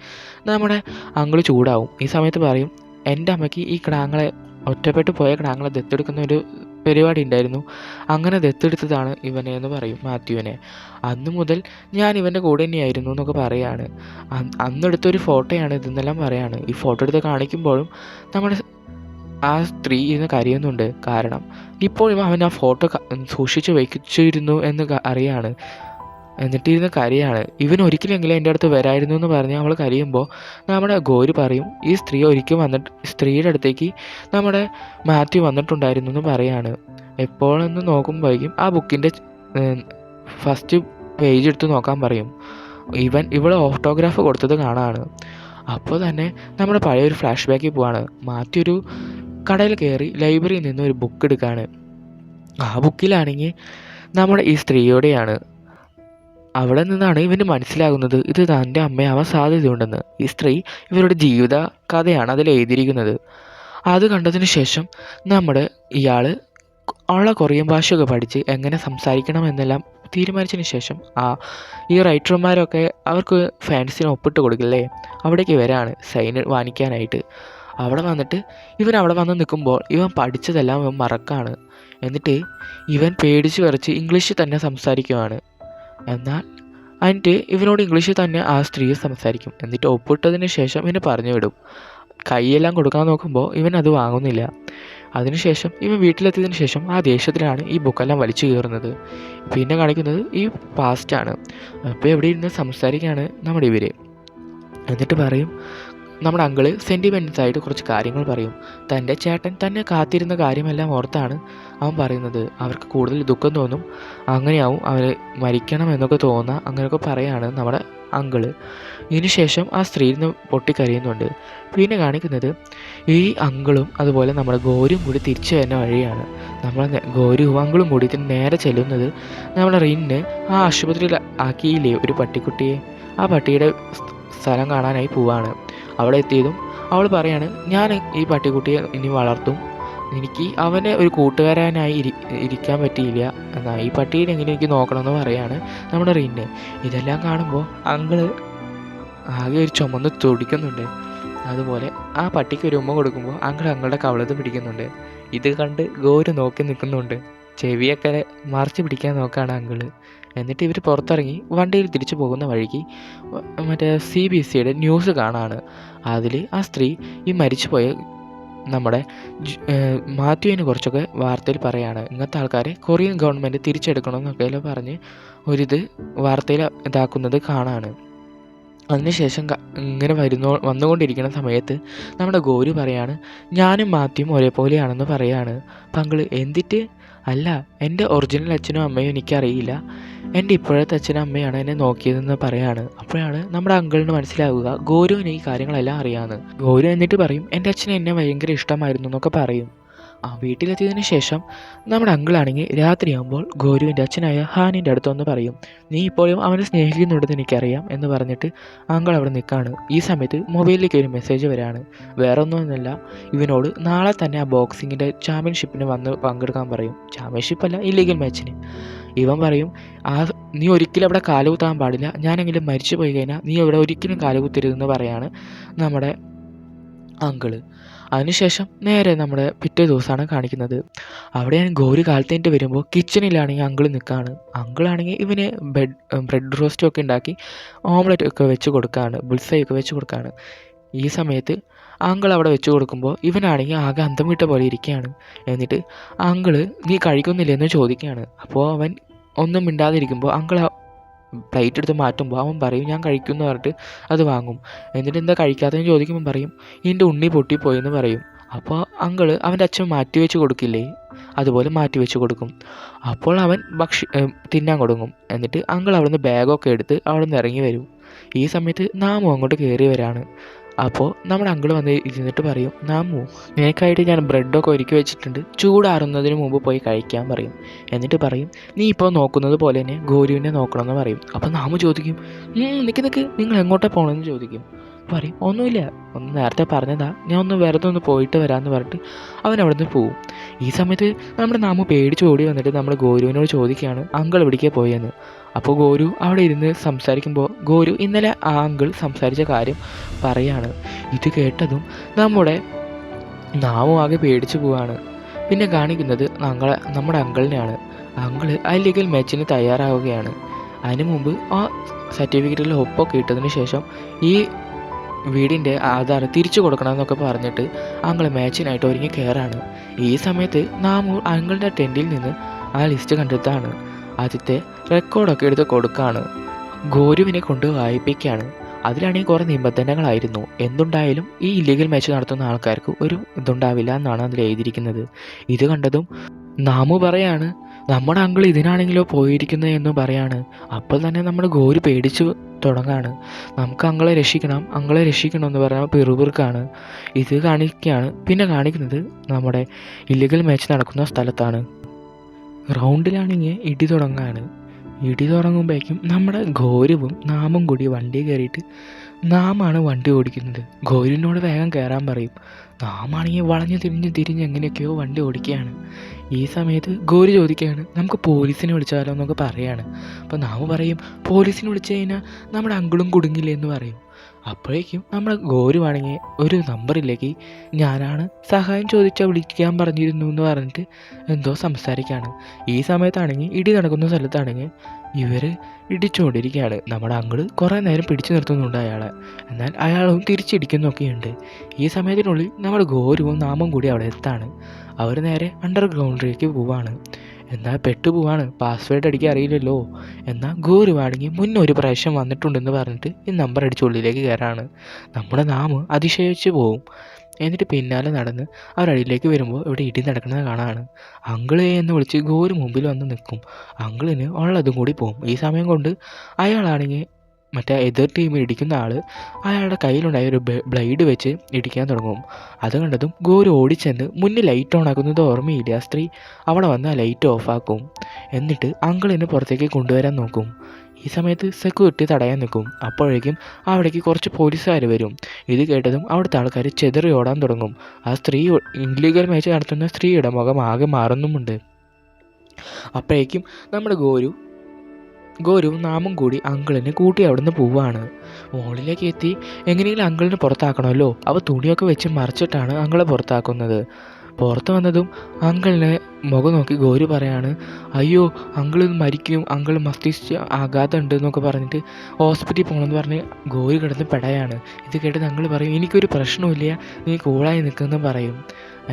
നമ്മുടെ അങ്കിൾ ചൂടാവും. ഈ സമയത്ത് പറയും എൻ്റെ അമ്മയ്ക്ക് ഈ കിടാങ്ങളെ ഒറ്റപ്പെട്ട് പോയ കിടാങ്ങളെ ദത്തെടുക്കുന്ന ഒരു പരിപാടി ഉണ്ടായിരുന്നു. അങ്ങനെ ദത്തെടുത്തതാണ് ഇവനെ എന്ന് പറയും മാത്യുവിനെ. അന്ന് മുതൽ ഞാൻ ഇവൻ്റെ കൂടെ തന്നെയായിരുന്നു എന്നൊക്കെ പറയാണ്. അന്നെടുത്തൊരു ഫോട്ടോയാണ് ഇതെന്നെല്ലാം പറയാണ്. ഈ ഫോട്ടോ എടുത്ത് കാണിക്കുമ്പോഴും നമ്മുടെ ആ സ്ത്രീ ഇരുന്ന് കരയുന്നുണ്ട്. കാരണം ഇപ്പോഴും അവൻ ആ ഫോട്ടോ സൂക്ഷിച്ച് വയ്ച്ചിരുന്നു എന്ന് അറിയാണ്. എന്നിട്ടിരുന്ന് കരയാണ്. ഇവൻ ഒരിക്കലെങ്കിലും എൻ്റെ അടുത്ത് വരായിരുന്നു എന്ന് പറഞ്ഞ് അവൾ കരയുമ്പോൾ നമ്മുടെ ഗോരു പറയും ഈ സ്ത്രീ സ്ത്രീയുടെ അടുത്തേക്ക് നമ്മുടെ മാത്യു വന്നിട്ടുണ്ടായിരുന്നു എന്ന് പറയാണ്. എപ്പോഴെന്ന് നോക്കുമ്പോഴേക്കും ആ ബുക്കിൻ്റെ ഫസ്റ്റ് പേജ് എടുത്ത് നോക്കാൻ പറയും. ഇവൾ ഓട്ടോഗ്രാഫ് കൊടുത്തത് കാണാണ്. അപ്പോൾ തന്നെ നമ്മുടെ പഴയൊരു ഫ്ലാഷ് ബാക്കിൽ പോവാണ്. മാത്യു ഒരു കടയിൽ കയറി ലൈബ്രറിയിൽ നിന്ന് ഒരു ബുക്ക് എടുക്കുകയാണ്. ആ ബുക്കിലാണെങ്കിൽ നമ്മുടെ ഈ സ്ത്രീയോടെയാണ്. അവിടെ നിന്നാണ് ഇവന് മനസ്സിലാകുന്നത് ഇത് തൻ്റെ അമ്മയാവാൻ സാധ്യതയുണ്ടെന്ന്. ഈ സ്ത്രീ ഇവരുടെ ജീവിത കഥയാണ് അതിൽ എഴുതിയിരിക്കുന്നത്. അത് കണ്ടതിന് ശേഷം നമ്മുടെ ഇയാൾ ഉള്ള കൊറിയൻ ഭാഷയൊക്കെ പഠിച്ച് എങ്ങനെ സംസാരിക്കണം എന്നെല്ലാം തീരുമാനിച്ചതിന് ശേഷം ഈ റൈറ്റർമാരൊക്കെ അവർക്ക് ഫാൻസിന് ഒപ്പിട്ട് കൊടുക്കില്ലേ, അവിടേക്ക് വരാണ് സൈൻ വാങ്ങിക്കാനായിട്ട്. അവിടെ വന്നിട്ട് ഇവൻ അവിടെ വന്ന് നിൽക്കുമ്പോൾ ഇവൻ പഠിച്ചതെല്ലാം ഇവൻ മറക്കാണ്. എന്നിട്ട് ഇവൻ പേടിച്ച് വിറച്ച് ഇംഗ്ലീഷിൽ തന്നെ സംസാരിക്കുവാണ്. എന്നാൽ എന്നിട്ട് ഇവനോട് ഇംഗ്ലീഷിൽ തന്നെ ആ സ്ത്രീ സംസാരിക്കും. എന്നിട്ട് ഒപ്പിട്ടതിന് ശേഷം ഇവന് പറഞ്ഞു വിടും. കൈയെല്ലാം കൊടുക്കാൻ നോക്കുമ്പോൾ ഇവൻ അത് വാങ്ങുന്നില്ല. അതിനുശേഷം ഇവൻ വീട്ടിലെത്തിയതിന് ശേഷം ആ ദേഷ്യത്തിലാണ് ഈ ബുക്കെല്ലാം വലിച്ചു കയറുന്നത്. പിന്നെ കാണിക്കുന്നത് ഈ പാസ്റ്റാണ്. അപ്പോൾ എവിടെ ഇരുന്ന് സംസാരിക്കുകയാണ് നമ്മുടെ ഇവർ. എന്നിട്ട് പറയും നമ്മുടെ അങ്കിള് സെൻറ്റിമെൻറ്റ്സ് ആയിട്ട് കുറച്ച് കാര്യങ്ങൾ പറയും. തൻ്റെ ചേട്ടൻ തന്നെ കാത്തിരുന്ന കാര്യമെല്ലാം ഓർത്താണ് അവൻ പറയുന്നത്. അവർക്ക് കൂടുതൽ ദുഃഖം തോന്നും, അങ്ങനെയാവും അവർ മരിക്കണം എന്നൊക്കെ തോന്നുക, അങ്ങനെയൊക്കെ പറയാണ് നമ്മുടെ അങ്കിള്. ഇതിനുശേഷം ആ സ്ത്രീ നിന്ന് പൊട്ടിക്കരയുന്നുണ്ട്. പിന്നെ കാണിക്കുന്നത് ഈ അങ്കിളും അതുപോലെ നമ്മുടെ ഗോരും കൂടി തിരിച്ചു വരുന്ന വഴിയാണ്. നമ്മളെ ഗോരും അങ്കിളും കൂടി നേരെ ചെല്ലുന്നത് നമ്മുടെ റിന്ന് ആ ആശുപത്രിയിൽ ആക്കിയില്ലേ ഒരു പട്ടിക്കുട്ടിയെ, ആ പട്ടിയുടെ സ്ഥലം കാണാനായി പോവാണ്. അവിടെ എത്തിയതും അവൾ പറയാണ് ഞാൻ ഈ പട്ടിക്കുട്ടിയെ ഇനി വളർത്തും, എനിക്ക് അവനെ ഒരു കൂട്ടുകാരനായി ഇരിക്കാൻ പറ്റിയില്ല എന്നാൽ ഈ പട്ടിയെ എങ്ങനെ എനിക്ക് നോക്കണമെന്ന് പറയാണ് നമ്മുടെ റിന്ന്. ഇതെല്ലാം കാണുമ്പോൾ അങ്കിള് ആകെ ഒരു ചുമന്ന് തുടിക്കുന്നുണ്ട്. അതുപോലെ ആ പട്ടിക്ക് ഒരു ഉമ്മ കൊടുക്കുമ്പോൾ അങ്ങളുടെ കവളത്ത് പിടിക്കുന്നുണ്ട്. ഇത് കണ്ട് ഗോരു നോക്കി നിൽക്കുന്നുണ്ട്. ചെവിയൊക്കെ മറച്ച് പിടിക്കാൻ നോക്കുകയാണ് അങ്കിള്. എന്നിട്ട് ഇവർ പുറത്തിറങ്ങി വണ്ടിയിൽ തിരിച്ചു പോകുന്ന വഴിക്ക് മറ്റേ CBCയുടെ ന്യൂസ് കാണാണ്. അതിൽ ആ സ്ത്രീ ഈ മരിച്ചുപോയ നമ്മുടെ മാത്യുവിനെ കുറിച്ചൊക്കെ വാർത്തയിൽ പറയാണ്. ഇങ്ങനത്തെ ആൾക്കാരെ കൊറിയൻ ഗവൺമെൻറ് തിരിച്ചെടുക്കണമെന്നൊക്കെ പറഞ്ഞ് ഒരിത് വാർത്തയിൽ ഇതാക്കുന്നത് കാണാണ്. അതിനുശേഷം ഇങ്ങനെ വന്നുകൊണ്ടിരിക്കുന്ന സമയത്ത് നമ്മുടെ ഗോരു പറയാണ് ഞാനും മാത്യുവും ഒരേപോലെയാണെന്ന് പറയാണ്. പങ്കിള് എന്തിട്ട് അല്ല, എൻ്റെ ഒറിജിനൽ അച്ഛനും അമ്മയും എനിക്കറിയില്ല, എൻ്റെ ഇപ്പോഴത്തെ അച്ഛനും അമ്മയാണ് എന്നെ നോക്കിയതെന്ന് പറയാണ്. അപ്പോഴാണ് നമ്മുടെ അങ്കിളിന് മനസ്സിലാവുക ഗോരുവിന് ഈ കാര്യങ്ങളെല്ലാം അറിയാമെന്ന്. ഗോരു എന്നിട്ട് പറയും എൻ്റെ അച്ഛന് എന്നെ ഭയങ്കര ഇഷ്ടമായിരുന്നു എന്നൊക്കെ പറയും. വീട്ടിലെത്തിയതിന് ശേഷം നമ്മുടെ അങ്കിളാണെങ്കിൽ രാത്രിയാകുമ്പോൾ ഗോരുവിൻ്റെ അച്ഛനായ ഹാനിൻ്റെ അടുത്തൊന്ന് പറയും നീ ഇപ്പോഴും അവനെ സ്നേഹിക്കുന്നുണ്ടെന്ന് എനിക്കറിയാം എന്ന് പറഞ്ഞിട്ട് അങ്കിൾ അവിടെ നിൽക്കുകയാണ്. ഈ സമയത്ത് മൊബൈലിലേക്ക് ഒരു മെസ്സേജ് വരികയാണ്. വേറെ ഒന്നുമല്ല, ഇവനോട് നാളെ തന്നെ ആ ബോക്സിങ്ങിൻ്റെ ചാമ്പ്യൻഷിപ്പിന് വന്ന് പങ്കെടുക്കാൻ പറയും. ചാമ്പ്യൻഷിപ്പല്ല, ഇല്ലീഗൽ മാച്ചിന്. ഇവൻ പറയും നീ ഒരിക്കലും അവിടെ കാലുകുത്താൻ പാടില്ല, ഞാനെങ്കിലും മരിച്ചു പോയി കഴിഞ്ഞാൽ നീ അവിടെ ഒരിക്കലും കാലുകുത്തരുതെന്ന് പറയാണ് നമ്മുടെ അങ്കിള്. അതിനുശേഷം നേരെ നമ്മുടെ പിറ്റേ ദിവസമാണ് കാണിക്കുന്നത്. അവിടെയാണ് ഗോരി കാലത്തേറ്റ് വരുമ്പോൾ കിച്ചണിലാണെങ്കിൽ അങ്കിൾ നിൽക്കുകയാണ്. അങ്കിളാണെങ്കിൽ ഇവന് ബ്രെഡ് റോസ്റ്റും ഒക്കെ ഉണ്ടാക്കി ഓംലെറ്റ് ഒക്കെ വെച്ച് കൊടുക്കുകയാണ്, ബുൾസൈ ഒക്കെ വെച്ച് കൊടുക്കുകയാണ്. ഈ സമയത്ത് അങ്കിൾ അവിടെ വെച്ച് കൊടുക്കുമ്പോൾ ഇവനാണെങ്കിൽ ആകെ അന്തം വിട്ട പോലെ ഇരിക്കുകയാണ്. എന്നിട്ട് അങ്കിള് നീ കഴിക്കുന്നില്ലെന്ന് ചോദിക്കുകയാണ്. അപ്പോൾ അവൻ ഒന്നും മിണ്ടാതിരിക്കുമ്പോൾ അങ്കിൾ പ്ലേറ്റ് എടുത്ത് മാറ്റുമ്പോൾ അവൻ പറയും ഞാൻ കഴിക്കുമെന്ന് പറഞ്ഞിട്ട് അത് വാങ്ങും. എന്നിട്ട് എന്താ കഴിക്കാത്തതെന്ന് ചോദിക്കുമ്പോൾ പറയും എൻ്റെ ഉണ്ണി പൊട്ടിപ്പോയെന്ന് പറയും. അപ്പോൾ അങ്കിള് അവൻ്റെ അച്ഛൻ മാറ്റി വെച്ച് കൊടുക്കില്ലേ, അതുപോലെ മാറ്റി വെച്ച് കൊടുക്കും. അപ്പോൾ അവൻ തിന്നാൻ കൊടുക്കും. എന്നിട്ട് അങ്കിൾ അവിടുന്ന് ബാഗൊക്കെ എടുത്ത് അവിടെ നിന്ന് ഇറങ്ങി വരും. ഈ സമയത്ത് നാമു അങ്ങോട്ട് കയറി വരാണ്. അപ്പോൾ നമ്മുടെ അങ്കിൾ വന്ന് ഇരുന്നിട്ട് പറയും നാമു നിനക്കായിട്ട് ഞാൻ ബ്രെഡൊക്കെ ഒരുക്കി വെച്ചിട്ടുണ്ട്, ചൂടാറുന്നതിന് മുമ്പ് പോയി കഴിക്കാൻ പറയും. എന്നിട്ട് പറയും നീ ഇപ്പോൾ നോക്കുന്നത് പോലെ തന്നെ ഗോരുവിനെ നോക്കണമെന്ന് പറയും. അപ്പോൾ നാമു ചോദിക്കും നിൽക്ക് നിങ്ങൾ എങ്ങോട്ടാണ് പോകണമെന്ന് ചോദിക്കും. പറയും ഒന്നുമില്ല, ഒന്ന് നേരത്തെ പറഞ്ഞതാ, ഞാൻ ഒന്ന് വെറുതെ ഒന്ന് പോയിട്ട് വരാമെന്ന് പറഞ്ഞിട്ട് അവൻ അവിടെ നിന്ന് പോവും. ഈ സമയത്ത് നമ്മുടെ നാമു പേടിച്ച് ഓടി വന്നിട്ട് നമ്മൾ ഗോരുവിനോട് ചോദിക്കുകയാണ് അങ്കിൾ എവിടേക്കാണ് പോയെന്ന്. അപ്പോൾ ഗോരു അവിടെ ഇരുന്ന് സംസാരിക്കുമ്പോൾ ഗോരു ഇന്നലെ ആ അങ്കിൾ സംസാരിച്ച കാര്യം പറയാണ്. ഇത് കേട്ടതും നമ്മുടെ നാമു ആകെ പേടിച്ചു പോവാണ്. പിന്നെ കാണിക്കുന്നത് നമ്മുടെ അങ്കിളിനെയാണ്. അങ്കിള് അല്ലീഗൽ മാച്ചിന് തയ്യാറാവുകയാണ്. അതിന് മുമ്പ് ആ സർട്ടിഫിക്കറ്റിൽ ഒപ്പൊക്കെ ഇട്ടതിന് ശേഷം ഈ വീടിൻ്റെ ആധാർ തിരിച്ചു കൊടുക്കണമെന്നൊക്കെ പറഞ്ഞിട്ട് അങ്കിൾ മാച്ചിനായിട്ട് ഒരുങ്ങി കയറാണ്. ഈ സമയത്ത് നാമു അങ്കിളിൻ്റെ ടെൻറ്റിൽ നിന്ന് ആ ലിസ്റ്റ് കണ്ടെത്താണ്. ആദ്യത്തെ റെക്കോർഡൊക്കെ എടുത്ത് കൊടുക്കുകയാണ്. ഗോരുവിനെ കൊണ്ട് വായിപ്പിക്കുകയാണ്. അതിലാണെങ്കിൽ കുറേ നിബന്ധനകളായിരുന്നു. എന്തുണ്ടായാലും ഈ ഇല്ലീഗൽ മാച്ച് നടത്തുന്ന ആൾക്കാർക്ക് ഒരു ഇതുണ്ടാവില്ല എന്നാണ് അതിൽ എഴുതിയിരിക്കുന്നത്. ഇത് കണ്ടതും നാമു പറയാണ് നമ്മുടെ അങ്കിൾ ഇതിനാണെങ്കിലോ പോയിരിക്കുന്നത് എന്ന് പറയാണ്. അപ്പോൾ തന്നെ നമ്മുടെ ഗോരു പേടിച്ചു തുടങ്ങാണ്. നമുക്ക് അങ്കിളെ രക്ഷിക്കണം എന്ന് പറയുമ്പോൾ പിറുപിറുക്കാണ്. ഇത് കാണിക്കുകയാണ്. പിന്നെ കാണിക്കുന്നത് നമ്മുടെ ഇല്ലീഗൽ മാച്ച് നടക്കുന്ന സ്ഥലത്താണ്. ഗ്രൗണ്ടിലാണെങ്കിൽ ഇടി തുടങ്ങാണ്. ഇടി തുടങ്ങുമ്പോഴേക്കും നമ്മുടെ ഗോരുവും നാമും കൂടി വണ്ടി കയറിയിട്ട് നാമാണ് വണ്ടി ഓടിക്കുന്നത്. ഗോരുവിനോട് വേഗം കയറാൻ പറയും. നാമാണെങ്കിൽ വളഞ്ഞ് തിരിഞ്ഞ് എങ്ങനെയൊക്കെയോ വണ്ടി ഓടിക്കുകയാണ്. ഈ സമയത്ത് ഗോരു ചോദിക്കുകയാണ് നമുക്ക് പോലീസിനെ വിളിച്ചാലോ എന്നൊക്കെ പറയാണ്. അപ്പോൾ നാമു പറയും പോലീസിനെ വിളിച്ചു കഴിഞ്ഞാൽ നമ്മുടെ അങ്കിളും കുടുങ്ങില്ലേ എന്ന് പറയും. അപ്പോഴേക്കും നമ്മുടെ ഗോരുവാണെങ്കിൽ ഒരു നമ്പറിലേക്ക് ഞാനാണ് സഹായം ചോദിച്ചാൽ വിളിക്കാൻ പറഞ്ഞിരുന്നു എന്ന് പറഞ്ഞിട്ട് എന്തോ സംസാരിക്കുകയാണ്. ഈ സമയത്താണെങ്കിൽ ഇടി നടക്കുന്ന സ്ഥലത്താണെങ്കിൽ ഇവർ ഇടിച്ചുകൊണ്ടിരിക്കുകയാണ്. നമ്മുടെ അങ്കിള് കുറേ നേരം പിടിച്ചു നിർത്തുന്നുണ്ട് അയാളെ, എന്നാൽ അയാളും തിരിച്ചിടിക്കുന്നൊക്കെയുണ്ട്. ഈ സമയത്തിനുള്ളിൽ നമ്മുടെ ഗോരുവും നാമും കൂടി അവിടെ എത്താണ്. അവർ നേരെ അണ്ടർഗ്രൗണ്ടിലേക്ക് പോവാണ്. എന്നാൽ പെട്ടുപോവാണ്, പാസ്വേഡ് അടിക്കാൻ അറിയില്ലല്ലോ. എന്നാൽ ഗോരുവാണെങ്കിൽ മുന്നേ ഒരു പ്രാവശ്യം വന്നിട്ടുണ്ടെന്ന് പറഞ്ഞിട്ട് ഈ നമ്പർ അടിച്ച് ഉള്ളിലേക്ക് കയറാണ്. നമ്മുടെ നാമ് അതിശയിച്ച് പോവും. എന്നിട്ട് പിന്നാലെ നടന്ന് അവരടിയിലേക്ക് വരുമ്പോൾ ഇവിടെ ഇടി നടക്കുന്നത് കാണാണ്. അങ്കിളെ എന്ന് വിളിച്ച് ഗോരു മുമ്പിൽ വന്ന് നിൽക്കും. അങ്കിളിന് ഉള്ളതും കൂടി പോകും. ഈ സമയം കൊണ്ട് അയാളാണെങ്കിൽ മറ്റേ എതിർ ടീമിൽ ഇടിക്കുന്ന ആൾ അയാളുടെ കയ്യിലുണ്ടായ ഒരു ബ്ലേഡ് വെച്ച് ഇടിക്കാൻ തുടങ്ങും. അത് കണ്ടതും ഗോരു ഓടിച്ചെന്ന് മുന്നിൽ ലൈറ്റ് ഓൺ ആക്കുന്നത് ഓർമ്മയില്ല സ്ത്രീ അവിടെ വന്ന് ആ ലൈറ്റ് ഓഫാക്കും. എന്നിട്ട് അങ്കിളിനെ പുറത്തേക്ക് കൊണ്ടുവരാൻ നോക്കും. ഈ സമയത്ത് സെക്യൂരിറ്റി തടയാൻ നിൽക്കും. അപ്പോഴേക്കും അവിടേക്ക് കുറച്ച് പോലീസുകാർ വരും. ഇത് കേട്ടതും അവിടുത്തെ ആൾക്കാർ ചെതറി ഓടാൻ തുടങ്ങും. ആ സ്ത്രീ ഇല്ലീഗൽ മാച്ച് നടത്തുന്ന സ്ത്രീയുടെ മുഖം ആകെ മാറുന്നുമുണ്ട്. അപ്പോഴേക്കും നമ്മുടെ ഗോരു നാമും കൂടി അങ്കിളിനെ കൂട്ടി അവിടെ നിന്ന് പോവാണ്. മുകളിലേക്ക് എത്തി എങ്ങനെയെങ്കിലും അങ്കിളിനെ പുറത്താക്കണമല്ലോ. അവ തുണിയൊക്കെ വെച്ച് മറിച്ചിട്ടാണ് അങ്കിളെ പുറത്താക്കുന്നത്. പുറത്ത് വന്നതും അങ്കിളിനെ മുഖം നോക്കി ഗോരു പറയാണ് അയ്യോ അങ്കിൾ മരിക്കും, അങ്കിൾ മസ്തിഷ്ക ആഘാതം ഉണ്ട് എന്നൊക്കെ പറഞ്ഞിട്ട് ഹോസ്പിറ്റലിൽ പോകണമെന്ന് പറഞ്ഞ് ഗോരു കിടന്ന് പെടയാണ്. ഇത് കേട്ടത് അങ്കിൾ പറയും എനിക്കൊരു പ്രശ്നമില്ല, നീ കൂളായി നിൽക്കുമെന്ന് പറയും.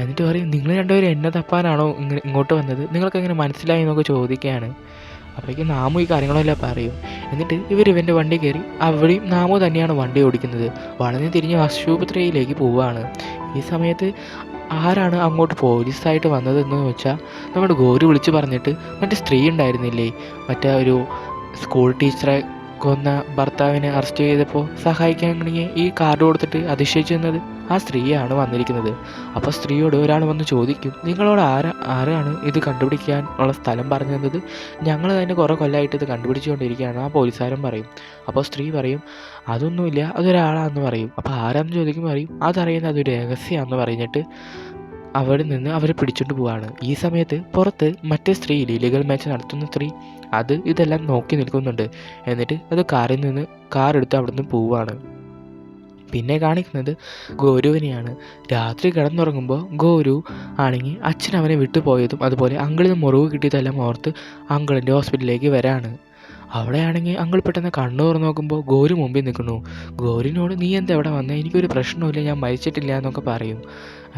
എന്നിട്ട് പറയും നിങ്ങൾ രണ്ടുപേരും എന്നെ തപ്പാനാണോ ഇങ്ങോട്ട് വന്നത്, നിങ്ങൾക്ക് എങ്ങനെ മനസ്സിലായി എന്നൊക്കെ ചോദിക്കുകയാണ്. അപ്പോഴേക്കും നാമു ഈ കാര്യങ്ങളെല്ലാം പറയും. എന്നിട്ട് ഇവൻ്റെ വണ്ടി കയറി അവിടെയും നാമു തന്നെയാണ് വണ്ടി ഓടിക്കുന്നത്. വളഞ്ഞ് തിരിഞ്ഞ് ആശുപത്രിയിലേക്ക് പോവുകയാണ്. ഈ സമയത്ത് ആരാണ് അങ്ങോട്ട് പോലീസായിട്ട് വന്നതെന്ന് വെച്ചാൽ നമ്മുടെ ഗോരു വിളിച്ച് പറഞ്ഞിട്ട് മറ്റേ സ്ത്രീ ഉണ്ടായിരുന്നില്ലേ, മറ്റേ ഒരു സ്കൂൾ ടീച്ചറെ കൊന്ന ഭർത്താവിനെ അറസ്റ്റ് ചെയ്തപ്പോൾ സഹായിക്കാൻ വേണമെങ്കിൽ ഈ കാർഡ് കൊടുത്തിട്ട് അതിശയിച്ചു നിന്നത് ആ സ്ത്രീയാണ് വന്നിരിക്കുന്നത്. അപ്പോൾ സ്ത്രീയോട് ഒരാൾ വന്ന് ചോദിക്കും നിങ്ങളോട് ആരാണ് ഇത് കണ്ടുപിടിക്കാൻ ഉള്ള സ്ഥലം പറഞ്ഞു തന്നത്, ഞങ്ങൾ തന്നെ കുറേ കൊല്ലമായിട്ട് ഇത് കണ്ടുപിടിച്ചുകൊണ്ടിരിക്കുകയാണ് ആ പോലീസുകാരൻ പറയും. അപ്പോൾ സ്ത്രീ പറയും അതൊന്നുമില്ല, അതൊരാളാണെന്ന് പറയും. അപ്പോൾ ആരാന്ന് ചോദിക്കുമ്പോൾ പറയും അതറിയുന്നത് അതൊരു രഹസ്യമാണെന്ന് പറഞ്ഞിട്ട് അവിടെ നിന്ന് അവരെ പിടിച്ചുകൊണ്ട് പോവാണ്. ഈ സമയത്ത് പുറത്ത് മറ്റേ സ്ത്രീ ഇല്ലീഗൽ മാച്ച് നടത്തുന്ന സ്ത്രീ ഇതെല്ലാം നോക്കി നിൽക്കുന്നുണ്ട്. എന്നിട്ട് അത് കാറെടുത്ത് അവിടെ നിന്ന് പോവാണ്. പിന്നെ കാണിക്കുന്നത് ഗോരുവിനെയാണ്. രാത്രി കിടന്നുറങ്ങുമ്പോൾ ഗോരു ആണെങ്കിൽ അച്ഛൻ അവനെ വിട്ടുപോയതും അതുപോലെ അങ്കിളിന് മുറിവ് കിട്ടിയതെല്ലാം ഓർത്ത് അങ്കിളിൻ്റെ ഹോസ്പിറ്റലിലേക്ക് വരാണ്. അവിടെയാണെങ്കിൽ അങ്കിൾ പെട്ടെന്ന് കണ്ണു തുറന്ന് നോക്കുമ്പോൾ ഗോരു മുമ്പിൽ നിൽക്കുന്നു. ഗോരുവിനോട് നീ എന്താ ഇവിടെ വന്നത്, എനിക്കൊരു പ്രശ്നമില്ല, ഞാൻ മരിച്ചിട്ടില്ല എന്നൊക്കെ പറയും.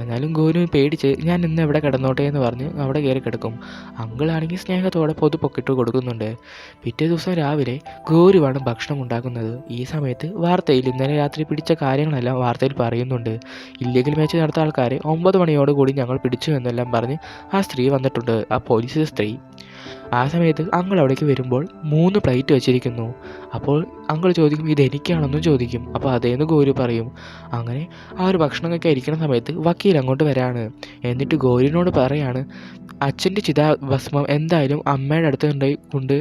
എന്നാലും ഗോരു പേടിച്ച് ഞാൻ ഇന്ന് എവിടെ കിടന്നോട്ടെ എന്ന് പറഞ്ഞ് അവിടെ കയറി കിടക്കും. അങ്കിളാണെങ്കിൽ സ്നേഹത്തോടെ പൊതുപ്പൊക്കിട്ട് കൊടുക്കുന്നുണ്ട്. പിറ്റേ ദിവസം രാവിലെ ഗോരുവാണ് ഭക്ഷണം ഉണ്ടാക്കുന്നത്. ഈ സമയത്ത് വാർത്തയിൽ ഇന്നലെ രാത്രി പിടിച്ച കാര്യങ്ങളെല്ലാം വാർത്തയിൽ പറയുന്നുണ്ട്. ഇല്ലീഗൽ മാച്ച് നടത്ത ആൾക്കാരെ 9 മണിയോടുകൂടി ഞങ്ങൾ പിടിച്ചു എന്നെല്ലാം പറഞ്ഞ് ആ സ്ത്രീ വന്നിട്ടുണ്ട്, ആ പോലീസ് സ്ത്രീ. ആ സമയത്ത് അങ്കിൾ അവിടേക്ക് വരുമ്പോൾ 3 പ്ലേറ്റ് വെച്ചിരിക്കുന്നു. അപ്പോൾ അങ്കിൾ ചോദിക്കും ഇതെനിക്കാണെന്നും ചോദിക്കും. അപ്പോൾ അതേന്ന് ഗോരു പറയും. അങ്ങനെ ആ ഒരു ഭക്ഷണമൊക്കെ ഇരിക്കുന്ന സമയത്ത് വക്കീൽ അങ്ങോട്ട് വരാണ്. എന്നിട്ട് ഗോരുവിനോട് പറയാണ് അച്ഛൻ്റെ ചിതാഭസ്മം എന്തായാലും അമ്മയുടെ അടുത്ത് കൊണ്ട്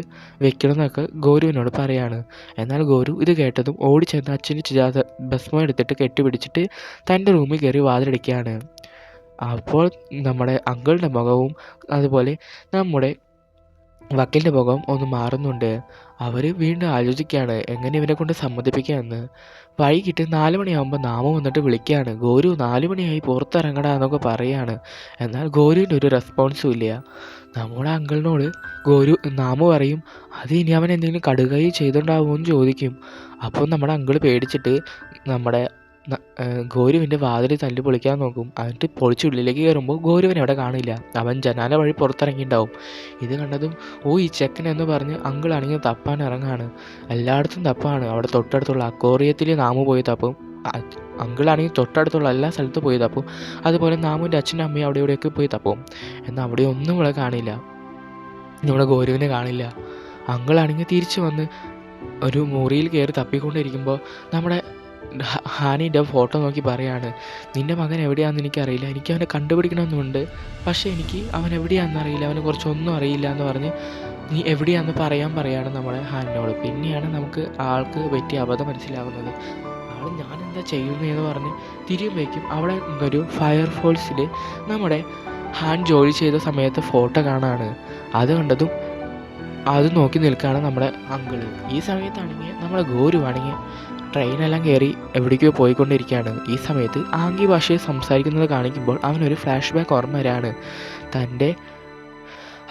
വെക്കണം എന്നൊക്കെ ഗോരുവിനോട് പറയാണ്. എന്നാൽ ഗോരു ഇത് കേട്ടതും ഓടിച്ചെന്ന് അച്ഛൻ്റെ ഭസ്മം എടുത്തിട്ട് കെട്ടിപ്പിടിച്ചിട്ട് തൻ്റെ റൂമിൽ കയറി വാതിലടിക്കുകയാണ്. അപ്പോൾ നമ്മുടെ അങ്കിളിൻ്റെ മുഖവും അതുപോലെ നമ്മുടെ വക്കീലിൻ്റെ മുഖം ഒന്ന് മാറുന്നുണ്ട്. അവർ വീണ്ടും ആലോചിക്കുകയാണ് എങ്ങനെ ഇവനെ കൊണ്ട് സമ്മതിപ്പിക്കാമെന്ന്. വൈകിട്ട് 4 മണിയാകുമ്പോൾ നാമു വന്നിട്ട് വിളിക്കുകയാണ്, ഗോരു 4 മണിയായി പുറത്തിറങ്ങടാ എന്നൊക്കെ പറയുകയാണ്. എന്നാൽ ഗോരുവിൻ്റെ ഒരു റെസ്പോൺസും ഇല്ല. നമ്മുടെ അങ്കിളിനോട് നാമു പറയും അത് ഇനി അവൻ എന്തെങ്കിലും കടുകൈ ചെയ്തുകൊണ്ടാവുമോ എന്ന് ചോദിക്കും. അപ്പോൾ നമ്മുടെ അങ്കിൾ പേടിച്ചിട്ട് നമ്മുടെ ഗോരുവിൻ്റെ വാതിൽ തല്ലി പൊളിക്കാൻ നോക്കും. എന്നിട്ട് പൊളിച്ച് ഉള്ളിലേക്ക് കയറുമ്പോൾ ഗോരുവിനെ അവിടെ കാണില്ല. അവൻ ജനാല വഴി പുറത്തിറങ്ങിയിട്ടുണ്ടാവും. ഇത് കണ്ടതും ഈ ചെക്കൻ എന്ന് പറഞ്ഞ് അങ്കിളാണെങ്കിൽ തപ്പാൻ ഇറങ്ങാണ്. എല്ലായിടത്തും തപ്പാണ്. അവിടെ തൊട്ടടുത്തുള്ള അക്വേറിയത്തിൽ നാമു പോയി തപ്പും. അങ്കിളാണെങ്കിൽ തൊട്ടടുത്തുള്ള എല്ലാ സ്ഥലത്തും പോയി തപ്പും. അതുപോലെ നാമുവിൻ്റെ അച്ഛനും അമ്മയും അവിടെ ഇവിടെയൊക്കെ പോയി തപ്പും. എന്നാൽ അവിടെ ഒന്നും ഇവിടെ കാണില്ല, നമ്മുടെ ഗോരുവിനെ കാണില്ല. അങ്കിളാണെങ്കിൽ തിരിച്ചു വന്ന് ഒരു മുറിയിൽ കയറി തപ്പിക്കൊണ്ടിരിക്കുമ്പോൾ നമ്മുടെ ഹാനിൻ്റെ ഫോട്ടോ നോക്കി പറയാണ് നിൻ്റെ മകൻ എവിടെയാണെന്ന് എനിക്കറിയില്ല, എനിക്ക് അവനെ കണ്ടുപിടിക്കണമെന്നുണ്ട്, പക്ഷേ എനിക്ക് അവൻ എവിടെയാണെന്നറിയില്ല, അവനെ കുറിച്ചൊന്നും അറിയില്ല എന്ന് പറഞ്ഞ് നീ എവിടെയാണെന്ന് പറയാണ് നമ്മുടെ ഹാനിനോട്. പിന്നെയാണ് നമുക്ക് ആൾക്ക് പറ്റിയ അബദ്ധം മനസ്സിലാവുന്നത്. ആൾ ഞാനെന്താ ചെയ്യുന്നതെന്ന് പറഞ്ഞ് തിരിയുമ്പോഴേക്കും അവിടെ ഒരു ഫയർഫോഴ്സിൽ നമ്മുടെ ഹാൻ ജോലി ചെയ്ത സമയത്ത് ഫോട്ടോ കാണാണ്. അത് കണ്ടതും അത് നോക്കി നിൽക്കുകയാണ് നമ്മുടെ അങ്കിള്. ഈ സമയത്താണെങ്കിൽ നമ്മുടെ ഗോരുവാണെങ്കിൽ ട്രെയിനെല്ലാം കയറി എവിടേക്കോ പോയിക്കൊണ്ടിരിക്കുകയാണ്. ഈ സമയത്ത് ആംഗ്യ ഭാഷയിൽ സംസാരിക്കുന്നത് കാണിക്കുമ്പോൾ അവനൊരു ഫ്ലാഷ് ബാക്ക് ഓർമ്മ വരാണ്. തൻ്റെ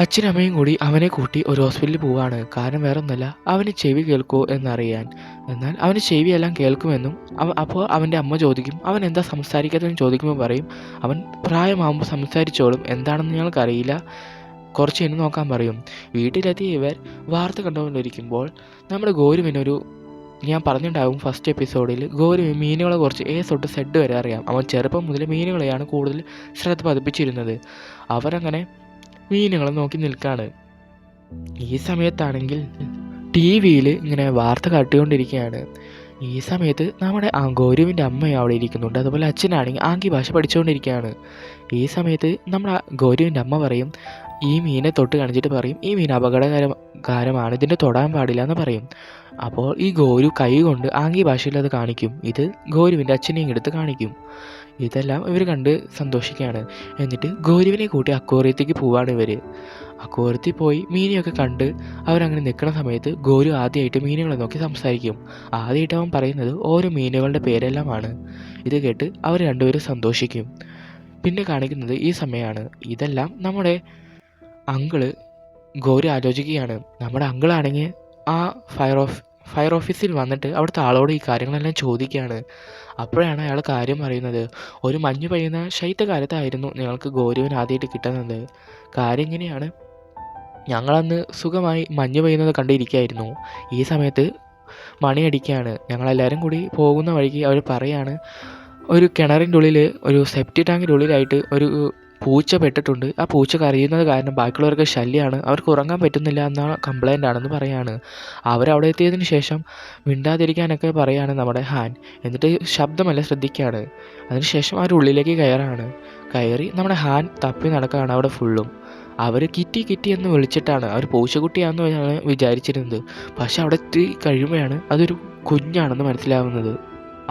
അച്ഛനും അമ്മയും കൂടി അവനെ കൂട്ടി ഒരു ഹോസ്പിറ്റലിൽ പോവാണ്. കാരണം വേറെ ഒന്നല്ല, അവന് ചെവി കേൾക്കുമോ എന്നറിയാൻ. എന്നാൽ അവന് ചെവിയെല്ലാം കേൾക്കുമെന്നും അപ്പോൾ അവൻ്റെ അമ്മ ചോദിക്കും അവൻ എന്താ സംസാരിക്കാത്തതെന്ന് ചോദിക്കുമ്പോൾ പറയും അവൻ പ്രായമാകുമ്പോൾ സംസാരിച്ചോളും, എന്താണെന്ന് ഞങ്ങൾക്കറിയില്ല, കുറച്ച് കഴിഞ്ഞ് നോക്കാൻ പറയും. വീട്ടിലെത്തി ഇവർ വാർത്ത കണ്ടുകൊണ്ടിരിക്കുമ്പോൾ നമ്മുടെ ഗോരുവിനൊരു ഞാൻ പറഞ്ഞിട്ടുണ്ടാകും ഫസ്റ്റ് എപ്പിസോഡിൽ ഗോരു മീനുകളെ കുറിച്ച് തൊട്ട് സെഡ് വരെ അറിയാം. അവൻ ചെറുപ്പം മുതൽ മീനുകളെയാണ് കൂടുതൽ ശ്രദ്ധ പതിപ്പിച്ചിരുന്നത്. അവരങ്ങനെ മീനുകളെ നോക്കി നിൽക്കുകയാണ്. ഈ സമയത്താണെങ്കിൽ TV-യിൽ ഇങ്ങനെ വാർത്ത കാട്ടിക്കൊണ്ടിരിക്കുകയാണ്. ഈ സമയത്ത് നമ്മുടെ ഗോരുവിൻ്റെ അമ്മ അവിടെ ഇരിക്കുന്നുണ്ട്. അതുപോലെ അച്ഛനാണെങ്കിൽ ആംഗ്യ ഭാഷ പഠിച്ചുകൊണ്ടിരിക്കുകയാണ്. ഈ സമയത്ത് നമ്മുടെ ഗോരുവിൻ്റെ അമ്മ പറയും ഈ മീനെ തൊട്ട് കാണിച്ചിട്ട് പറയും ഈ മീൻ അപകടകരമാണ്, ഇതിൻ്റെ തൊടാൻ പാടില്ല എന്ന് പറയും. അപ്പോൾ ഈ ഗോരു കൈ കൊണ്ട് ആംഗ്യ ഭാഷയിൽ അത് കാണിക്കും. ഇത് ഗോരുവിൻ്റെ അച്ഛനെയും എടുത്ത് കാണിക്കും. ഇതെല്ലാം ഇവർ കണ്ട് സന്തോഷിക്കുകയാണ്. എന്നിട്ട് ഗോരുവിനെ കൂട്ടി അക്വേറിയത്തേക്ക് പോവാണ് ഇവർ. അക്വേറിയത്തിൽ പോയി മീനെയൊക്കെ കണ്ട് അവരങ്ങനെ നിൽക്കുന്ന സമയത്ത് ഗോരു ആദ്യമായിട്ട് മീനുകളെ നോക്കി സംസാരിക്കും. ആദ്യമായിട്ട് അവൻ പറയുന്നത് ഓരോ മീനുകളുടെ പേരെല്ലാമാണ്. ഇത് കേട്ട് അവർ രണ്ടുപേരും സന്തോഷിക്കും. പിന്നെ കാണിക്കുന്നത് ഈ സമയമാണ്. ഇതെല്ലാം നമ്മുടെ അങ്കിള് ഗോരു ആലോചിക്കുകയാണ്. നമ്മുടെ അങ്കിളാണെങ്കിൽ ആ ഫയർ ഓഫീസിൽ വന്നിട്ട് അവിടുത്തെ ആളോട് ഈ കാര്യങ്ങളെല്ലാം ചോദിക്കുകയാണ്. അപ്പോഴാണ് അയാൾ കാര്യം പറയുന്നത്. ഒരു മഞ്ഞ് പെയ്യുന്ന ശൈത്യകാലത്തായിരുന്നു ഞങ്ങൾക്ക് ഗോരുവിന് ആദ്യമായിട്ട് കിട്ടുന്നത്. കാര്യം ഇങ്ങനെയാണ്, ഞങ്ങളന്ന് സുഖമായി മഞ്ഞ് പെയ്യുന്നത് കണ്ടിരിക്കുകയായിരുന്നു. ഈ സമയത്ത് മണിയടിക്കുകയാണ്. ഞങ്ങളെല്ലാവരും കൂടി പോകുന്ന വഴിക്ക് അവർ പറയാണ് ഒരു കിണറിൻ്റെ ഉള്ളിൽ ഒരു സെപ്റ്റി ടാങ്കിൻ്റെ ഉള്ളിലായിട്ട് ഒരു പൂച്ച പെട്ടിട്ടുണ്ട്. ആ പൂച്ച കരയുന്നത് കാരണം ബാക്കിയുള്ളവർക്ക് ശല്യമാണ്, അവർക്ക് ഉറങ്ങാൻ പറ്റുന്നില്ല എന്ന കംപ്ലൈൻ്റ് ആണെന്ന് പറയാണ്. അവരവിടെ എത്തിയതിന് ശേഷം മിണ്ടാതിരിക്കാനൊക്കെ പറയാണ് നമ്മുടെ ഹാൻ. എന്നിട്ട് ശബ്ദമല്ല ശ്രദ്ധിക്കുകയാണ്. അതിനുശേഷം അവർ ഉള്ളിലേക്ക് കയറി നമ്മുടെ ഹാൻ തപ്പി നടക്കുകയാണ് അവിടെ ഫുള്ളും. അവർ കിറ്റി എന്ന് വിളിച്ചിട്ടാണ് അവർ പൂച്ചക്കുട്ടിയാണെന്ന് വിചാരിച്ചിരുന്നത്. പക്ഷെ അവിടെ എത്തി കഴിയുമ്പോഴാണ് അതൊരു കുഞ്ഞാണെന്ന് മനസ്സിലാവുന്നത്.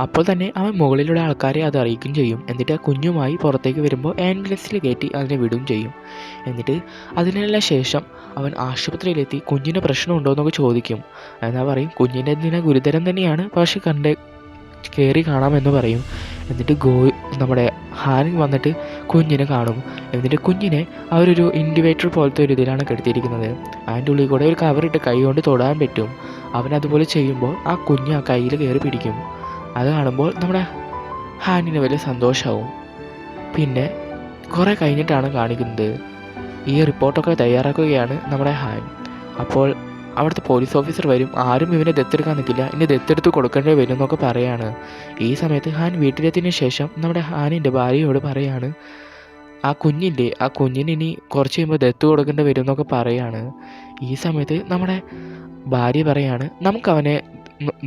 അപ്പോൾ തന്നെ അവൻ മുകളിലുള്ള ആൾക്കാരെ അത് അറിയിക്കുകയും ചെയ്യും. എന്നിട്ട് ആ കുഞ്ഞുമായി പുറത്തേക്ക് വരുമ്പോൾ ആംബുലൻസിൽ കയറ്റി അതിനെ വിടുകയും ചെയ്യും. എന്നിട്ട് അതിനെല്ലാം ശേഷം അവൻ ആശുപത്രിയിലെത്തി കുഞ്ഞിന് പ്രശ്നമുണ്ടോ എന്നൊക്കെ ചോദിക്കും. എന്നാൽ പറയും കുഞ്ഞിൻ്റെ എന്തിനാ ഗുരുതരം തന്നെയാണ്, പക്ഷെ കയറി കാണാമെന്ന് പറയും. എന്നിട്ട് നമ്മുടെ ഹാൻ വന്നിട്ട് കുഞ്ഞിനെ കാണും. എന്നിട്ട് കുഞ്ഞിനെ അവരൊരു ഇൻക്യുബേറ്റർ പോലത്തെ ഒരു ഇതിലാണ് കിടത്തിയിരിക്കുന്നത്. അതിൻ്റെ ഉള്ളിൽ കൂടെ ഒരു കവറിട്ട് കൈ കൊണ്ട് തൊടാൻ പറ്റും. അവനതുപോലെ ചെയ്യുമ്പോൾ ആ കുഞ്ഞ് ആ കയ്യിൽ കയറി പിടിക്കും. അത് കാണുമ്പോൾ നമ്മുടെ ഹാനിന് വലിയ സന്തോഷമാവും. പിന്നെ കുറേ കഴിഞ്ഞിട്ടാണ് കാണിക്കുന്നത്. ഈ റിപ്പോർട്ടൊക്കെ തയ്യാറാക്കുകയാണ് നമ്മുടെ ഹാൻ. അപ്പോൾ അവിടുത്തെ പോലീസ് ഓഫീസർ വരും. ആരും ഇവനെ ദത്തെടുക്കാൻ നിൽക്കില്ല, ഇനി ദത്തെടുത്ത് കൊടുക്കേണ്ടി വരും എന്നൊക്കെ പറയാണ്. ഈ സമയത്ത് ഹാൻ വീട്ടിലെത്തിയതിന് ശേഷം നമ്മുടെ ഹാനിൻ്റെ ഭാര്യയോട് പറയാണ് ആ കുഞ്ഞിന് ഇനി കുറച്ച് കഴിയുമ്പോൾ ദത്ത് കൊടുക്കേണ്ടി വരും എന്നൊക്കെ പറയാണ്. ഈ സമയത്ത് നമ്മുടെ ഭാര്യ പറയാണ് നമുക്കവനെ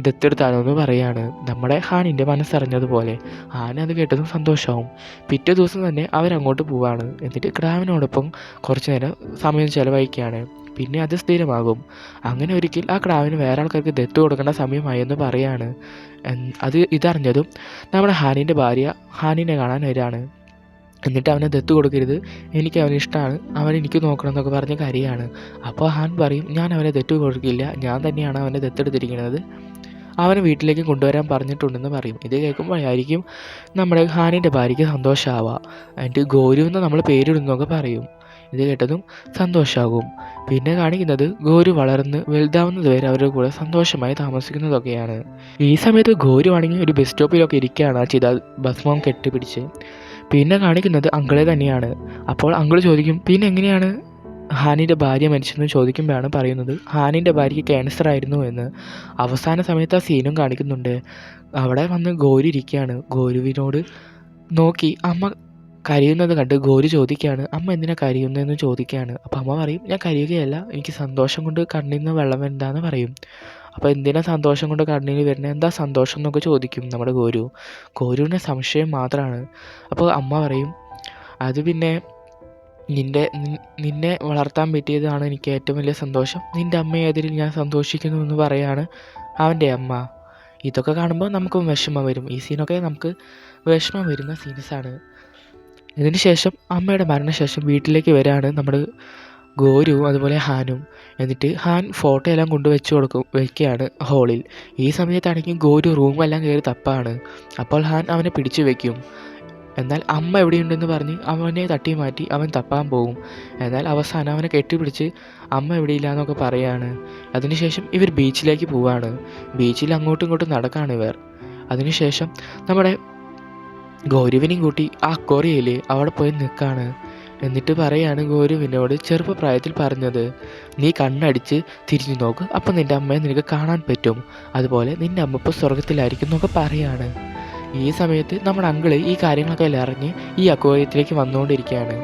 ദത്തെടുത്താലോ എന്ന് പറയാണ്. നമ്മുടെ ഹാനിൻ്റെ മനസ്സറിഞ്ഞതുപോലെ ഹാൻ അത് കേട്ടതും സന്തോഷമാവും. പിറ്റേ ദിവസം തന്നെ അവരങ്ങോട്ട് പോവാണ്. എന്നിട്ട് ക്രാവിനോടൊപ്പം കുറച്ച് നേരം സമയം ചിലവഴിക്കുകയാണ്. പിന്നെ അത് സ്ഥിരമാകും. അങ്ങനെ ഒരിക്കൽ ആ ക്രാവിന് വേറെ ആൾക്കാർക്ക് ദത്ത് കൊടുക്കേണ്ട സമയമായെന്ന് പറയാണ്. ഇതറിഞ്ഞതും നമ്മുടെ ഹാനിൻ്റെ ഭാര്യ ഹാനിനെ കാണാൻ വരികയാണ്. എന്നിട്ട് അവനെ ദത്ത് കൊടുക്കരുത്, എനിക്ക് അവനെ ഇഷ്ടമാണ്, അവൻ എനിക്ക് നോക്കണം എന്നൊക്കെ പറഞ്ഞ് കരയാണ്. അപ്പോൾ ഹാൻ പറയും ഞാൻ അവനെ ദത്ത് കൊടുക്കില്ല, ഞാൻ തന്നെയാണ് അവനെ ദത്തെടുത്തിരിക്കുന്നത്, അവനെ വീട്ടിലേക്ക് കൊണ്ടുവരാൻ പറഞ്ഞിട്ടുണ്ടെന്ന് പറയും. ഇത് കേൾക്കുമ്പോഴായിരിക്കും നമ്മുടെ ഹാനിൻ്റെ ഭാര്യയ്ക്ക് സന്തോഷമാവുക. എന്നിട്ട് ഗോരു എന്ന് നമ്മൾ പേരിടുന്നൊക്കെ പറയും. ഇത് കേട്ടതും സന്തോഷമാകും. പിന്നെ കാണിക്കുന്നത് ഗോരു വളർന്ന് വലുതാവുന്നത് വരെ അവരുടെ കൂടെ സന്തോഷമായി താമസിക്കുന്നതൊക്കെയാണ്. ഈ സമയത്ത് ഗോരു ആണെങ്കിൽ ഒരു ബസ് സ്റ്റോപ്പിലൊക്കെ ഇരിക്കുകയാണ് ആ ഭസ്മം കെട്ടിപ്പിടിച്ച്. പിന്നെ കാണിക്കുന്നത് അങ്കിളെ തന്നെയാണ്. അപ്പോൾ അങ്കിൾ ചോദിക്കും പിന്നെ എങ്ങനെയാണ് ഹാനിൻ്റെ ഭാര്യ മരിച്ചെന്ന് ചോദിക്കുമ്പോഴാണ് പറയുന്നത് ഹാനിൻ്റെ ഭാര്യയ്ക്ക് ക്യാൻസർ ആയിരുന്നു എന്ന്. അവസാന സമയത്ത് ആ സീനും കാണിക്കുന്നുണ്ട്. അവിടെ വന്ന് ഗോരു ഇരിക്കുകയാണ്. ഗോരുവിനോട് നോക്കി അമ്മ കരയുന്നത് കണ്ട് ഗോരു ചോദിക്കുകയാണ് അമ്മ എന്തിനാ കരയുന്നതെന്ന് ചോദിക്കുകയാണ്. അപ്പോൾ അമ്മ പറയും ഞാൻ കരയുകയല്ല, എനിക്ക് സന്തോഷം കൊണ്ട് കണ്ണിൽ നിന്ന് വെള്ളം എന്താന്ന് പറയും. അപ്പോൾ എന്തിനാ സന്തോഷം കൊണ്ട് കണ്ണിൽ വരുന്നത്, എന്താ സന്തോഷം എന്നൊക്കെ ചോദിക്കും നമ്മുടെ ഗോരുവിൻ്റെ സംശയം മാത്രമാണ്. അപ്പോൾ അമ്മ പറയും അത് പിന്നെ നിന്നെ വളർത്താൻ പറ്റിയതാണ് എനിക്ക് ഏറ്റവും വലിയ സന്തോഷം, നിൻ്റെ അമ്മയെതിരിൽ ഞാൻ സന്തോഷിക്കുന്നു എന്ന് പറയാണ് അവൻ്റെ അമ്മ. ഇതൊക്കെ കാണുമ്പോൾ നമുക്ക് വിഷമം വരും. ഈ സീനൊക്കെ നമുക്ക് വിഷമം വരുന്ന സീൻസാണ്. ഇതിന് ശേഷം അമ്മയുടെ മരണശേഷം വീട്ടിലേക്ക് വരികയാണ് നമ്മുടെ ഗോരുവും അതുപോലെ ഹാനും. എന്നിട്ട് ഹാൻ ഫോട്ടോ എല്ലാം കൊണ്ട് വയ്ക്കുകയാണ് ഹോളിൽ. ഈ സമയത്താണെങ്കിൽ ഗോരു റൂമെല്ലാം കയറി തപ്പാണ്. അപ്പോൾ ഹാൻ അവനെ പിടിച്ചു വയ്ക്കും. എന്നാൽ അമ്മ എവിടെയുണ്ടെന്ന് പറഞ്ഞ് അവനെ തട്ടി മാറ്റി അവൻ തപ്പാൻ പോകും. എന്നാൽ അവസാനം അവനെ കെട്ടിപ്പിടിച്ച് അമ്മ എവിടെയില്ല എന്നൊക്കെ പറയാണ്. അതിനുശേഷം ഇവർ ബീച്ചിലേക്ക് പോവാണ്. ബീച്ചിൽ അങ്ങോട്ടും ഇങ്ങോട്ടും നടക്കാണ് ഇവർ. അതിനുശേഷം നമ്മുടെ ഗോരുവിനെയും കൂട്ടി ആ അക്വേറിയയിൽ അവിടെ പോയി നിൽക്കുകയാണ്. എന്നിട്ട് പറയാണ് ഗോരുവിനോട് ചെറുപ്പപ്രായത്തിൽ പറഞ്ഞത് നീ കണ്ണടിച്ച് തിരിഞ്ഞു നോക്ക്, അപ്പം നിൻ്റെ അമ്മയെ നിനക്ക് കാണാൻ പറ്റും, അതുപോലെ നിൻ്റെ അമ്മ ഇപ്പോൾ സ്വർഗത്തിലായിരിക്കും എന്നൊക്കെ പറയാണ്. ഈ സമയത്ത് നമ്മുടെ അങ്കിള് ഈ കാര്യങ്ങളൊക്കെ എല്ലാം അറിഞ്ഞ് ഈ അക്വേറിയത്തിലേക്ക് വന്നുകൊണ്ടിരിക്കുകയാണ്.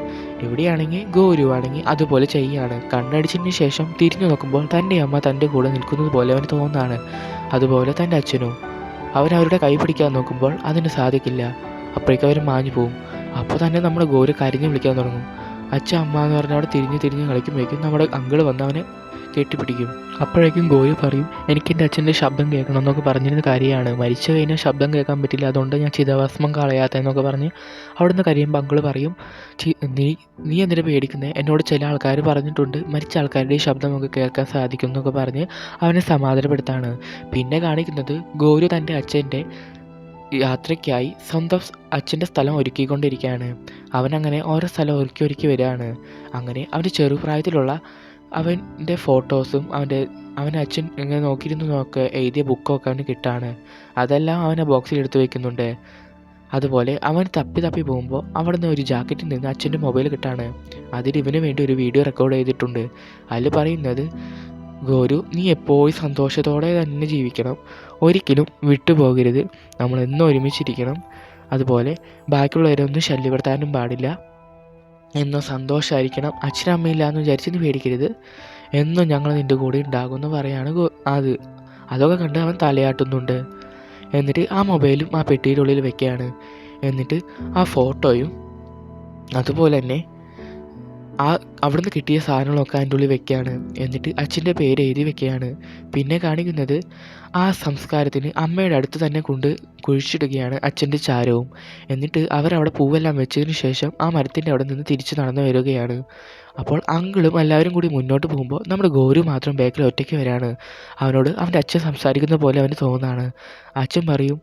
ഇവിടെയാണെങ്കിൽ ഗോരുവാണെങ്കിൽ അതുപോലെ ചെയ്യാണ്. കണ്ണടിച്ചതിന് ശേഷം തിരിഞ്ഞു നോക്കുമ്പോൾ തൻ്റെ അമ്മ തൻ്റെ കൂടെ നിൽക്കുന്നത് പോലെ അവന് തോന്നാണ്. അതുപോലെ തൻ്റെ അച്ഛനും. അവരവരുടെ കൈ പിടിക്കാൻ നോക്കുമ്പോൾ അതിന് സാധിക്കില്ല. അപ്പോഴേക്കും അവർ മാഞ്ഞു പോവും. അപ്പോൾ തന്നെ നമ്മുടെ ഗോരു കരഞ്ഞ് വിളിക്കാൻ തുടങ്ങും. അച്ഛൻ അമ്മ എന്ന് പറഞ്ഞാൽ അവിടെ തിരിഞ്ഞ് കളിക്കുമ്പോഴേക്കും നമ്മുടെ അങ്കിള് വന്ന് അവനെ കെട്ടിപ്പിടിക്കും. അപ്പോഴേക്കും ഗോരു പറയും എനിക്ക് എൻ്റെ അച്ഛൻ്റെ ശബ്ദം കേൾക്കണം എന്നൊക്കെ പറഞ്ഞിരുന്ന കാര്യമാണ്. മരിച്ചു കഴിഞ്ഞാൽ ശബ്ദം കേൾക്കാൻ പറ്റില്ല, അതുകൊണ്ട് ഞാൻ ചിതാഭസ്മം കളയാത്ത എന്നൊക്കെ പറഞ്ഞ് അവിടുന്ന് കരയുമ്പോൾ അങ്കിള് പറയും നീ എന്തിനാ പേടിക്കുന്നത്, എന്നോട് ചില ആൾക്കാർ പറഞ്ഞിട്ടുണ്ട് മരിച്ച ആൾക്കാരുടെ ശബ്ദം നമുക്ക് കേൾക്കാൻ സാധിക്കും എന്നൊക്കെ പറഞ്ഞ് അവനെ സമാധാനപ്പെടുത്താണ്. പിന്നെ കാണിക്കുന്നത് ഗോരു തൻ്റെ അച്ഛൻ്റെ യാത്രയ്ക്കായി സ്വന്തം അച്ഛൻ്റെ സ്ഥലം ഒരുക്കിക്കൊണ്ടിരിക്കുകയാണ്. അവനങ്ങനെ ഓരോ സ്ഥലം ഒരുക്കി വരികയാണ്. അങ്ങനെ അവൻ്റെ ചെറുപ്രായത്തിലുള്ള അവൻ്റെ ഫോട്ടോസും അവൻ്റെ അച്ഛൻ ഇങ്ങനെ നോക്കിയിരുന്നൊക്കെ എഴുതിയ ബുക്കൊക്കെ അവന് കിട്ടാണ്. അതെല്ലാം അവൻ ആ ബോക്സിൽ എടുത്ത് വയ്ക്കുന്നുണ്ട്. അതുപോലെ അവൻ തപ്പി പോകുമ്പോൾ അവിടെ നിന്ന് ഒരു ജാക്കറ്റിൽ നിന്ന് അച്ഛൻ്റെ മൊബൈൽ കിട്ടാണ്. അതിൽ ഇവന് വേണ്ടി ഒരു വീഡിയോ റെക്കോർഡ് ചെയ്തിട്ടുണ്ട്. അതിൽ പറയുന്നത് ഗോരു നീ എപ്പോഴും സന്തോഷത്തോടെ തന്നെ ജീവിക്കണം, ഒരിക്കലും വിട്ടുപോകരുത്, നമ്മളെന്നും ഒരുമിച്ചിരിക്കണം, അതുപോലെ ബാക്കിയുള്ളവരൊന്നും ശല്യപ്പെടുത്താനും പാടില്ല, എന്നും സന്തോഷമായിരിക്കണം, അച്ഛനമ്മയില്ല എന്ന് വിചാരിച്ച് നീ പേടിക്കരുത്, എന്നും ഞങ്ങൾ നിൻ്റെ കൂടെ ഉണ്ടാകുമെന്ന് പറയാണ്. അതൊക്കെ കണ്ട് അവൻ തലയാട്ടുന്നുണ്ട്. എന്നിട്ട് ആ മൊബൈലും ആ പെട്ടിയുടെ ഉള്ളിൽ വെക്കുകയാണ്. എന്നിട്ട് ആ ഫോട്ടോയും അതുപോലെ തന്നെ അവിടുന്ന് കിട്ടിയ സാധനങ്ങളൊക്കെ അതിൻ്റെ ഉള്ളിൽ വെക്കുകയാണ്. എന്നിട്ട് അച്ഛൻ്റെ പേര് എഴുതി വെക്കുകയാണ്. പിന്നെ കാണിക്കുന്നത് ആ സംസ്കാരത്തിന് അമ്മയുടെ അടുത്ത് തന്നെ കുഴിച്ചിടുകയാണ് അച്ഛൻ്റെ ചാരവും. എന്നിട്ട് അവരവിടെ പൂവെല്ലാം വെച്ചതിന് ശേഷം ആ മരത്തിൻ്റെ അവിടെ നിന്ന് തിരിച്ച് നടന്നു വരികയാണ്. അപ്പോൾ അങ്കിളും എല്ലാവരും കൂടി മുന്നോട്ട് പോകുമ്പോൾ നമ്മുടെ ഗോരു മാത്രം ബാക്കിൽ ഒറ്റയ്ക്ക് വരികയാണ്. അവനോട് അവൻ്റെ അച്ഛൻ സംസാരിക്കുന്ന പോലെ അവന് തോന്നാണ്. അച്ഛൻ പറയും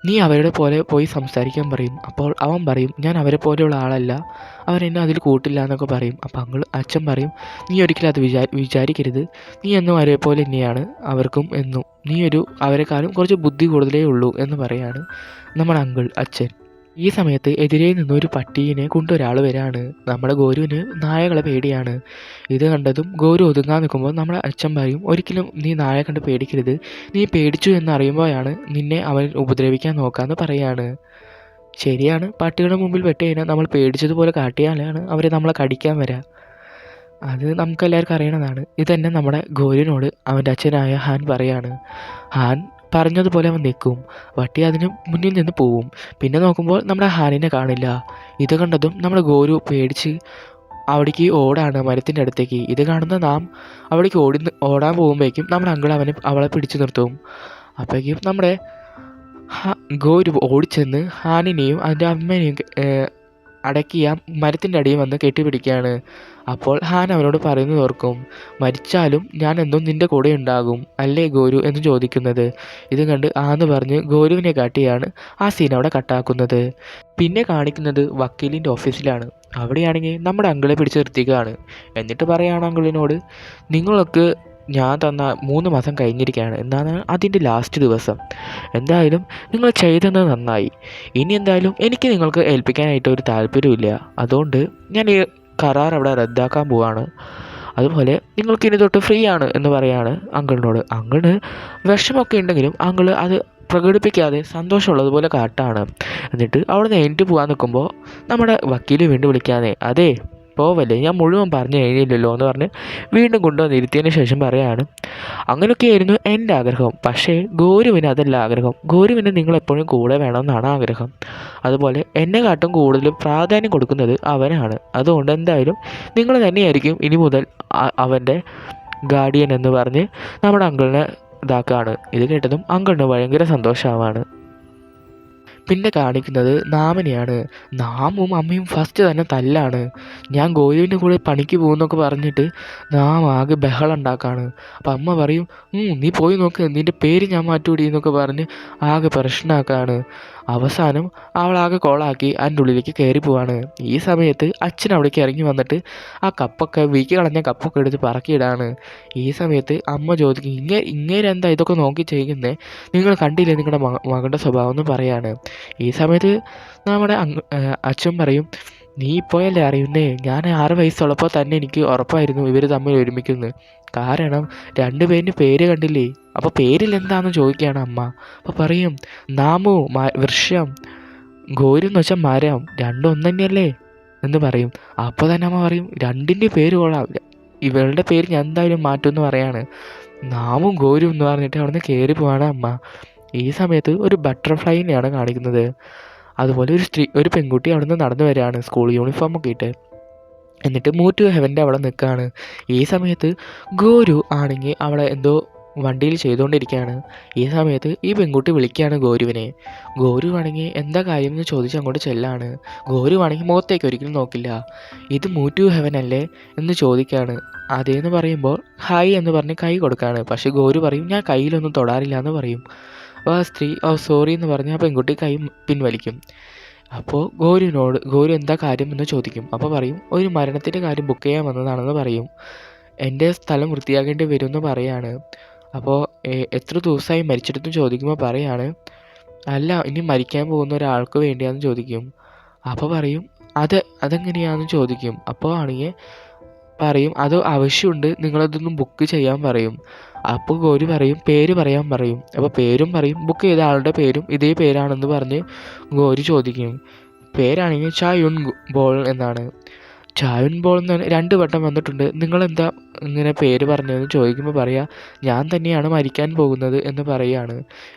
നീ അവരുടെ പോലെ പോയി സംസാരിക്കാൻ പറയും. അപ്പോൾ അവൻ പറയും, ഞാൻ അവരെ പോലെയുള്ള ആളല്ല, അവരെന്നെ അതിൽ കൂട്ടില്ല എന്നൊക്കെ പറയും. അപ്പോൾ അച്ഛൻ പറയും, നീ ഒരിക്കലും അത് വിചാരിക്കരുത്, നീ എന്നും അവരെ പോലെ തന്നെയാണ് അവർക്കും എന്നും, നീ അവരെക്കാളും കുറച്ച് ബുദ്ധി കൂടുതലേ ഉള്ളൂ എന്ന് പറയാണ് നമ്മുടെ അച്ഛൻ. ഈ സമയത്ത് എതിരെ നിന്നൊരു പട്ടീനെ കൊണ്ടൊരാൾ വരാണ്. നമ്മുടെ ഗോരുവിന് നായകളെ പേടിയാണ്. ഇത് കണ്ടതും ഗോരു ഒതുങ്ങാൻ നിൽക്കുമ്പോൾ നമ്മുടെ അച്ഛൻ പറയും, ഒരിക്കലും നീ നായ കണ്ട് പേടിക്കരുത്, നീ പേടിച്ചു എന്നറിയുമ്പോഴാണ് നിന്നെ അവൻ ഉപദ്രവിക്കാൻ നോക്കാമെന്ന് പറയാണ്. ശരിയാണ്, പട്ടികളുടെ മുമ്പിൽ പെട്ട് കഴിഞ്ഞാൽ നമ്മൾ പേടിച്ചതുപോലെ കാട്ടിയാലാണ് അവർ നമ്മളെ കടിക്കാൻ വരിക. അത് നമുക്കെല്ലാവർക്കും അറിയണതാണ്. ഇതന്നെ നമ്മുടെ ഗോരുവിനോട് അവൻ്റെ അച്ഛനായ ഹാൻ പറയാണ്. ഹാൻ പറഞ്ഞതുപോലെ അവൻ നിൽക്കും. പട്ടി അതിന് മുന്നിൽ നിന്ന് പോവും. പിന്നെ നോക്കുമ്പോൾ നമ്മുടെ ഹാനിനെ കാണില്ല. ഇത് കണ്ടതും നമ്മുടെ ഗോരു പേടിച്ച് അവിടേക്ക് ഓടാണ്, മരത്തിൻ്റെ അടുത്തേക്ക്. ഇത് കാണുന്ന നാം അവിടേക്ക് ഓടാൻ പോകുമ്പോഴേക്കും നമ്മുടെ അങ്കിൾ അവളെ പിടിച്ചു നിർത്തും. അപ്പോഴേക്കും നമ്മുടെ ഗോരു ഓടിച്ചെന്ന് ഹാനിനെയും അതിൻ്റെ അമ്മേനെയും അടക്കിയ മരത്തിൻ്റെ അടിയിൽ വന്ന് കെട്ടിപ്പിടിക്കുകയാണ്. അപ്പോൾ ഹാൻ അവനോട് പറയുന്നത് ഓർക്കും, മരിച്ചാലും ഞാൻ എന്നും നിൻ്റെ കൂടെ ഉണ്ടാകും അല്ലേ ഗോരു എന്ന് ചോദിക്കുന്നത്. ഇത് കണ്ട് ആന്ന് പറഞ്ഞ് ഗോരുവിനെ കാട്ടിയാണ് ആ സീൻ അവിടെ കട്ടാക്കുന്നത്. പിന്നെ കാണിക്കുന്നത് വക്കീലിൻ്റെ ഓഫീസിലാണ്. അവിടെയാണെങ്കിൽ നമ്മുടെ അങ്കിളെ പിടിച്ച് നിർത്തിക്കുകയാണ്. എന്നിട്ട് പറയുകയാണ് അങ്കിളിനോട്, നിങ്ങൾക്ക് ഞാൻ തന്ന 3 മാസം കഴിഞ്ഞിരിക്കുകയാണ്, എന്താണ് അതിൻ്റെ ലാസ്റ്റ് ദിവസം. എന്തായാലും നിങ്ങൾ ചെയ്തത് നന്നായി. ഇനി എന്തായാലും എനിക്ക് നിങ്ങൾക്ക് ഏൽപ്പിക്കാനായിട്ട് ഒരു താല്പര്യമില്ല. അതുകൊണ്ട് ഞാൻ ഈ കരാർ അവിടെ റദ്ദാക്കാൻ പോവാണ്. അതുപോലെ നിങ്ങൾക്ക് ഇനി തൊട്ട് ഫ്രീ ആണ് എന്ന് പറയാണ് അങ്കിളിനോട്. അങ്കിളിന് വിഷമമൊക്കെ ഉണ്ടെങ്കിലും അങ്കിള് അത് പ്രകടിപ്പിക്കാതെ സന്തോഷമുള്ളതുപോലെ കാട്ടാണ്. എന്നിട്ട് അവിടെ നിന്ന് എഴുന്നേറ്റ് പോകാൻ നിൽക്കുമ്പോൾ നമ്മുടെ വക്കീൽ വീണ്ടും വിളിക്കാതെ, അതെ പോവല്ലേ, ഞാൻ മുഴുവൻ പറഞ്ഞു കഴിഞ്ഞില്ലല്ലോ എന്ന് പറഞ്ഞ് വീണ്ടും കൊണ്ടുവന്ന് ഇരുത്തിയതിന് ശേഷം പറയാണ്, അങ്ങനെയൊക്കെയായിരുന്നു എൻ്റെ ആഗ്രഹം, പക്ഷേ ഗോരുവിന് അതല്ല ആഗ്രഹം. ഗോരുവിന് നിങ്ങളെപ്പോഴും കൂടെ വേണമെന്നാണ് ആഗ്രഹം. അതുപോലെ എന്നെക്കാട്ടും കൂടുതൽ പ്രാധാന്യം കൊടുക്കുന്നത് അവനാണ്. അതുകൊണ്ട് എന്തായാലും നിങ്ങൾ തന്നെയായിരിക്കും ഇനി മുതൽ അവൻ്റെ ഗാർഡിയൻ എന്ന് പറഞ്ഞ് നമ്മുടെ അങ്കിളിനെ ഇതാക്കുകയാണ്. ഇത് കേട്ടതും അങ്കിളിന് ഭയങ്കര സന്തോഷമാവാണ്. പിന്നെ കാണിക്കുന്നത് നാമനെയാണ്. നാമും അമ്മയും ഫസ്റ്റ് തന്നെ തല്ലാണ്. ഞാൻ ഗോരുവിൻ്റെ കൂടെ പണിക്ക് പോകുന്നൊക്കെ പറഞ്ഞിട്ട് നാം ആകെ ബഹളം ഉണ്ടാക്കാണ്. അപ്പം അമ്മ പറയും, നീ പോയി നോക്ക്, നിൻ്റെ പേര് ഞാൻ മാറ്റൂടി എന്നൊക്കെ പറഞ്ഞ് ആകെ പ്രശ്നമാക്കാണ്. അവസാനം അവളാകെ കോളാക്കി അതിൻ്റെ ഉള്ളിലേക്ക് കയറി പോവാണ്. ഈ സമയത്ത് അച്ഛൻ അവിടേക്ക് ഇറങ്ങി വന്നിട്ട് ആ കപ്പൊക്കെ വീക്കി കളഞ്ഞ കപ്പൊക്കെ എടുത്ത് പറക്കിയിടാണ്. ഈ സമയത്ത് അമ്മ ചോദിക്കും, ഇങ്ങേരെന്താ ഇതൊക്കെ നോക്കി ചെയ്യുന്നത്, നിങ്ങൾ കണ്ടില്ലേ നിങ്ങളുടെ മകളുടെ സ്വഭാവം എന്ന് പറയാണ്. ഈ സമയത്ത് നമ്മുടെ അച്ഛൻ പറയും, നീ ഇപ്പോഴല്ലേ അറിയുന്നേ, ഞാൻ 6 വയസ്സുള്ളപ്പോൾ തന്നെ എനിക്ക് ഉറപ്പായിരുന്നു ഇവർ തമ്മിൽ ഒരുമിക്കുന്നത്. കാരണം 2 പേരിൻ്റെ പേര് കണ്ടില്ലേ, അപ്പോൾ പേരിൽ എന്താണെന്ന് ചോദിക്കുകയാണ് അമ്മ. അപ്പോൾ പറയും, നാമു വൃക്ഷം, ഗോരു എന്ന് വെച്ചാൽ മരം, രണ്ടും ഒന്ന് തന്നെയല്ലേ എന്ന് പറയും. അപ്പോൾ തന്നെ അമ്മ പറയും, രണ്ടിൻ്റെ പേര് കൊള്ളാം, ഇവളുടെ പേര് ഞാൻ എന്തായാലും മാറ്റുമെന്ന് പറയാണ്. നാമും ഗോരു എന്ന് പറഞ്ഞിട്ട് അവിടെ നിന്ന് കയറി പോവാണ് അമ്മ. ഈ സമയത്ത് ഒരു ബട്ടർഫ്ലൈനെയാണ് കാണിക്കുന്നത്. അതുപോലെ ഒരു പെൺകുട്ടി അവിടെ നിന്ന് നടന്നു വരികയാണ് സ്കൂൾ യൂണിഫോമൊക്കെ ഇട്ട്. എന്നിട്ട് മൂവ് ടു ഹെവൻ്റെ അവിടെ നിൽക്കുകയാണ്. ഈ സമയത്ത് ഗോരു ആണെങ്കിൽ അവളെ എന്തോ വണ്ടിയിൽ ചെയ്തുകൊണ്ടിരിക്കുകയാണ്. ഈ സമയത്ത് ഈ പെൺകുട്ടി വിളിക്കുകയാണ് ഗോരുവിനെ. ഗോരു ആണെങ്കിൽ എന്താ കാര്യം എന്ന് ചോദിച്ച് അങ്ങോട്ട് ചെല്ലാണ്. ഗോരു ആണെങ്കിൽ മുഖത്തേക്ക് ഒരിക്കലും നോക്കില്ല. ഇത് മൂവ് ടു ഹെവൻ അല്ലേ എന്ന് ചോദിക്കുകയാണ്. അതേന്ന് പറയുമ്പോൾ ഹായ് എന്ന് പറഞ്ഞ് കൈ കൊടുക്കുകയാണ്. പക്ഷേ ഗോരു പറയും, ഞാൻ കയ്യിലൊന്നും തൊടാറില്ല എന്ന് പറയും. അപ്പോൾ ആ സ്ത്രീ സോറി എന്ന് പറഞ്ഞ് ആ പെൺകുട്ടി കൈ പിൻവലിക്കും. അപ്പോൾ ഗോരു എന്താ കാര്യം എന്ന് ചോദിക്കും. അപ്പോൾ പറയും, ഒരു മരണത്തിൻ്റെ കാര്യം ബുക്ക് ചെയ്യാൻ വന്നതാണെന്ന് പറയും. എൻ്റെ സ്ഥലം വൃത്തിയാക്കേണ്ടി വരുമെന്ന് പറയാണ്. അപ്പോൾ എത്ര ദിവസമായി മരിച്ചിട്ടെന്ന് ചോദിക്കുമ്പോൾ പറയാണ്, അല്ല ഇനി മരിക്കാൻ പോകുന്ന ഒരാൾക്ക് വേണ്ടിയാണെന്ന് ചോദിക്കും. അപ്പോൾ പറയും, അതെങ്ങനെയാണെന്ന് ചോദിക്കും. അപ്പോൾ ആണെങ്കിൽ പറയും, അത് ആവശ്യമുണ്ട്, നിങ്ങളതൊന്നും ബുക്ക് ചെയ്യാൻ പറയും. അപ്പോൾ ഗോരു പറയും, പേര് പറയാൻ പറയും. അപ്പോൾ പേരും പറയും, ബുക്ക് ചെയ്ത ആളുടെ പേരും ഇതേ പേരാണെന്ന് പറഞ്ഞ് ഗോരു ചോദിക്കും. പേരാണെങ്കിൽ ചായുൺ ബോൾ എന്നാണ്. ചായുൺ ബോൾ എന്ന് 2 വട്ടം വന്നിട്ടുണ്ട്, നിങ്ങളെന്താ ഇങ്ങനെ പേര് പറഞ്ഞതെന്ന് ചോദിക്കുമ്പോൾ പറയുക, ഞാൻ തന്നെയാണ് മരിക്കാൻ പോകുന്നത് എന്ന് പറയുകയാണ്.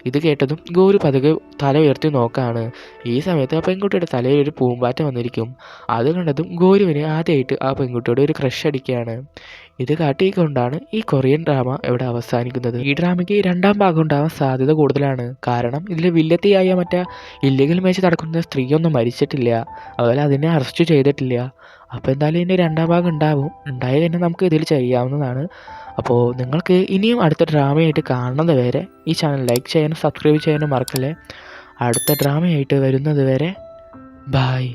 ഇത് കേട്ടതും ഗോരു പതുക്കെ തല ഉയർത്തി നോക്കുകയാണ്. ഈ സമയത്ത് ആ പെൺകുട്ടിയുടെ തലയിൽ ഒരു പൂമ്പാറ്റ വന്നിരിക്കും. അത് കണ്ടതും ഗോരുവിന് ആദ്യമായിട്ട് ആ പെൺകുട്ടിയോട് ഒരു ക്രഷ് അടിക്കുകയാണ്. ഇത് കാട്ടിക്കൊണ്ടാണ് ഈ കൊറിയൻ ഡ്രാമ ഇവിടെ അവസാനിക്കുന്നത്. ഈ ഡ്രാമയ്ക്ക് 2ാം ഭാഗം ഉണ്ടാവാൻ സാധ്യത കൂടുതലാണ്. കാരണം ഇതിൽ വില്ലത്തിയായ മറ്റേ ഇല്ലീഗൽ മാച്ച് നടക്കുന്ന സ്ത്രീയൊന്നും മരിച്ചിട്ടില്ല, അതുപോലെ അതിനെ അറസ്റ്റ് ചെയ്തിട്ടില്ല. അപ്പോൾ എന്തായാലും ഇതിൻ്റെ 2ാം ഭാഗം ഉണ്ടായി തന്നെ നമുക്ക് ഇതിൽ ചെയ്യാവുന്നതാണ്. അപ്പോൾ നിങ്ങൾക്ക് ഇനിയും അടുത്ത ഡ്രാമയായിട്ട് കാണുന്നത് വരെ ഈ ചാനൽ ലൈക്ക് ചെയ്യാനും സബ്സ്ക്രൈബ് ചെയ്യാനും മറക്കല്ലേ. അടുത്ത ഡ്രാമയായിട്ട് വരുന്നത് വരെ ബായ്.